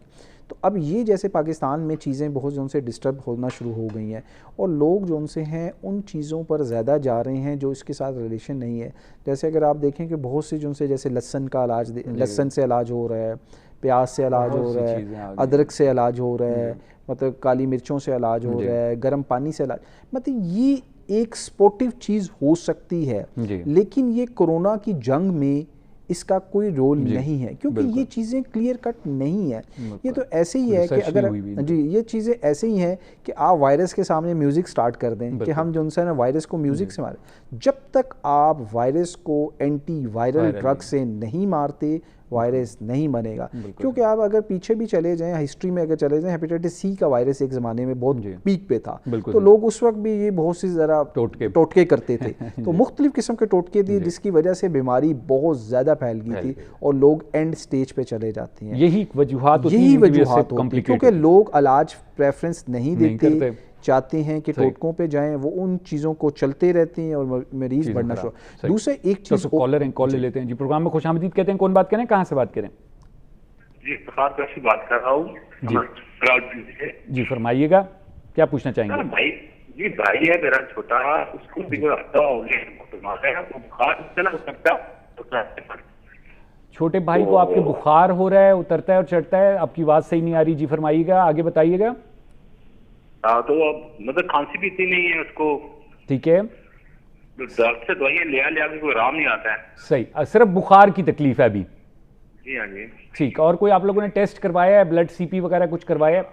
تو اب یہ جیسے پاکستان میں چیزیں بہت جو ان سے ڈسٹرب ہونا شروع ہو گئی ہیں, اور لوگ جو ان سے ہیں ان چیزوں پر زیادہ جا رہے ہیں جو اس کے ساتھ ریلیشن نہیں ہے. جیسے اگر آپ دیکھیں کہ بہت سی جو ان سے جیسے لہسن کا علاج, لہسن سے علاج ہو رہا ہے, پیاز سے علاج ہو رہا ہے, ادرک سے علاج ہو رہا ہے, مطلب کالی مرچوں سے علاج ہو رہا ہے, گرم پانی سے علاج, مطلب یہ ایک سپورٹیو چیز ہو سکتی ہے. لیکن یہ کرونا کی جنگ میں اس کا کوئی رول نہیں ہے, کیونکہ یہ چیزیں کلیئر کٹ نہیں ہیں. یہ تو ایسے ہی ہے کہ اگر یہ چیزیں ایسے ہی ہیں کہ آپ وائرس کے سامنے میوزک سٹارٹ کر دیں کہ ہم جو ان سے وائرس کو میوزک سے ماریں. جب تک آپ وائرس کو اینٹی وائرل ڈرگ سے نہیں مارتے, وائرس نہیں بنے گا. کیونکہ آپ اگر پیچھے بھی چلے جائیں, ہسٹری میں اگر چلے جائیں, ہیپیٹائٹس سی کا وائرس ایک زمانے میں بہت پیک پہ تھا, تو لوگ اس وقت بھی یہ بہت سی ذرا ٹوٹکے کرتے تھے. تو مختلف قسم کے ٹوٹکے تھے جس کی وجہ سے بیماری بہت زیادہ پھیل گئی تھی اور لوگ اینڈ سٹیج پہ چلے جاتے ہیں. یہی وجوہات ہوتی ہیں کیونکہ لوگ علاج پریفرنس نہیں دیتے, چاہتے ہیں کہ ٹوٹکوں پہ جائیں, وہ ان چیزوں کو چلتے رہتے ہیں اور مریض بڑھنا شروع. دوسرے ایک چیز کال لے لیتے ہیں جی. پروگرام میں خوش آمدید کہتے ہیں. کون بات کریں, کہاں سے بات کریں؟ جی فخار قریشی بات کر رہا ہوں. جی فرمائیے گا, کیا پوچھنا چاہیں گے؟ جی بھائی ہے میرا چھوٹا, اس کو بھی بخار سکتا. چھوٹے بھائی کو آپ کے بخار ہو رہا ہے, اترتا ہے اور چڑھتا ہے, آپ کی آواز صحیح نہیں آ رہی. جی فرمائیے گا, آگے بتائیے گا. تو مطلب کھانسی بھی اتنی نہیں ہے اس کو. ٹھیک ہے, ڈاکٹر سے دوائیاں لیا کے کوئی آرام نہیں آتا ہے. صحیح, صرف بخار کی تکلیف ہے ابھی؟ جی ہاں جی. ٹھیک, اور کوئی آپ لوگوں نے ٹیسٹ کروایا ہے, بلڈ سی پی وغیرہ کچھ کروایا ہے؟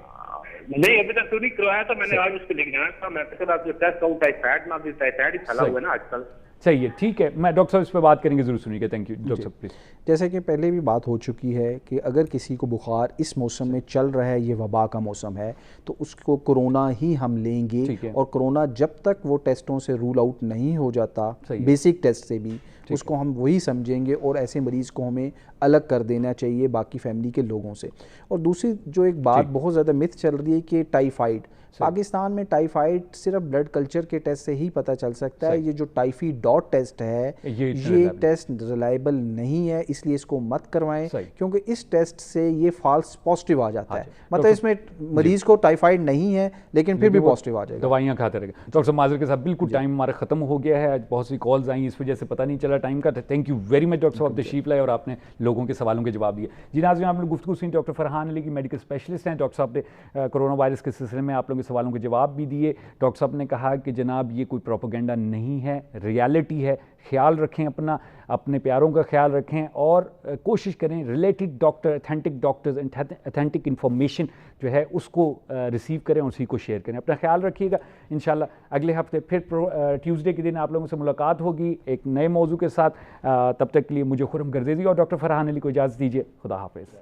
نہیں ابھی تک تو نہیں کروایا تھا, میں نے آج اس کو لے جانا تھا. میں ٹیسٹ کروں ٹائیفائڈ میں, ٹائیفائڈ ہی پھیلا ہوا ہے نا آج کل. صحیح ہے, ٹھیک ہے, میں ڈاکٹر صاحب اس پہ بات کریں گے, ضرور سنیے گا. تھینک یو ڈاکٹر صاحب پلیز. جیسے کہ پہلے بھی بات ہو چکی ہے کہ اگر کسی کو بخار اس موسم میں چل رہا ہے, یہ وبا کا موسم ہے, تو اس کو کرونا ہی ہم لیں گے. اور کرونا جب تک وہ ٹیسٹوں سے رول آؤٹ نہیں ہو جاتا, بیسک ٹیسٹ سے بھی, اس کو ہم وہی سمجھیں گے اور ایسے مریض کو ہمیں الگ کر دینا چاہیے باقی فیملی کے لوگوں سے. اور دوسری جو ایک بات بہت زیادہ متھ چل رہی ہے کہ ٹائیفائڈ, پاکستان میں ٹائیفائڈ صرف بلڈ کلچر کے ٹیسٹ سے ہی پتہ چل سکتا ہے. یہ جو ٹائیفی ڈاٹ ٹیسٹ ہے یہ ٹیسٹ ریلائبل نہیں ہے, اس لیے اس کو مت کروائیں, کیونکہ اس ٹیسٹ سے یہ فالس پازیٹیو آ جاتا ہے. مطلب اس میں مریض کو ٹائیفائڈ نہیں ہے لیکن پھر بھی پازیٹیو آ جائے گا, دوائیاں کھاتے رہے گا. ڈاکٹر صاحب معذرت کے ساتھ بالکل ٹائم ہمارا ختم ہو گیا ہے. آج بہت سی کالز آئیں, اس وجہ سے پتہ نہیں چلا ٹائم کا. Thank you very much doctor صاحب, آپ تشریف لائے اور آپ نے لوگوں کے سوالوں کے جواب دیے. جی ناظرین, آپ نے گفتگو سنی ڈاکٹر فرحان علی کی, میڈیکل اسپیشلسٹ ہیں. ڈاکٹر صاحب نے کرونا وائرس کے سلسلے میں آپ لوگوں کے سوالوں کے جواب بھی دیے. ڈاکٹر صاحب نے کہا کہ جناب یہ کوئی پروپیگنڈا نہیں ہے, ریالٹی ہے. خیال رکھیں اپنا, اپنے پیاروں کا خیال رکھیں اور کوشش کریں related doctor, authentic doctors, authentic information جو ہے اس کو ریسیو کریں اور اسی کو شیئر کریں. اپنا خیال رکھیے گا. انشاءاللہ اگلے ہفتے پھر ٹیوزڈے کے دن آپ لوگوں سے ملاقات ہوگی ایک نئے موضوع کے ساتھ. تب تک کے لیے مجھے خرم گردیزی اور ڈاکٹر فرحان علی کو اجازت دیجیے. خدا حافظ.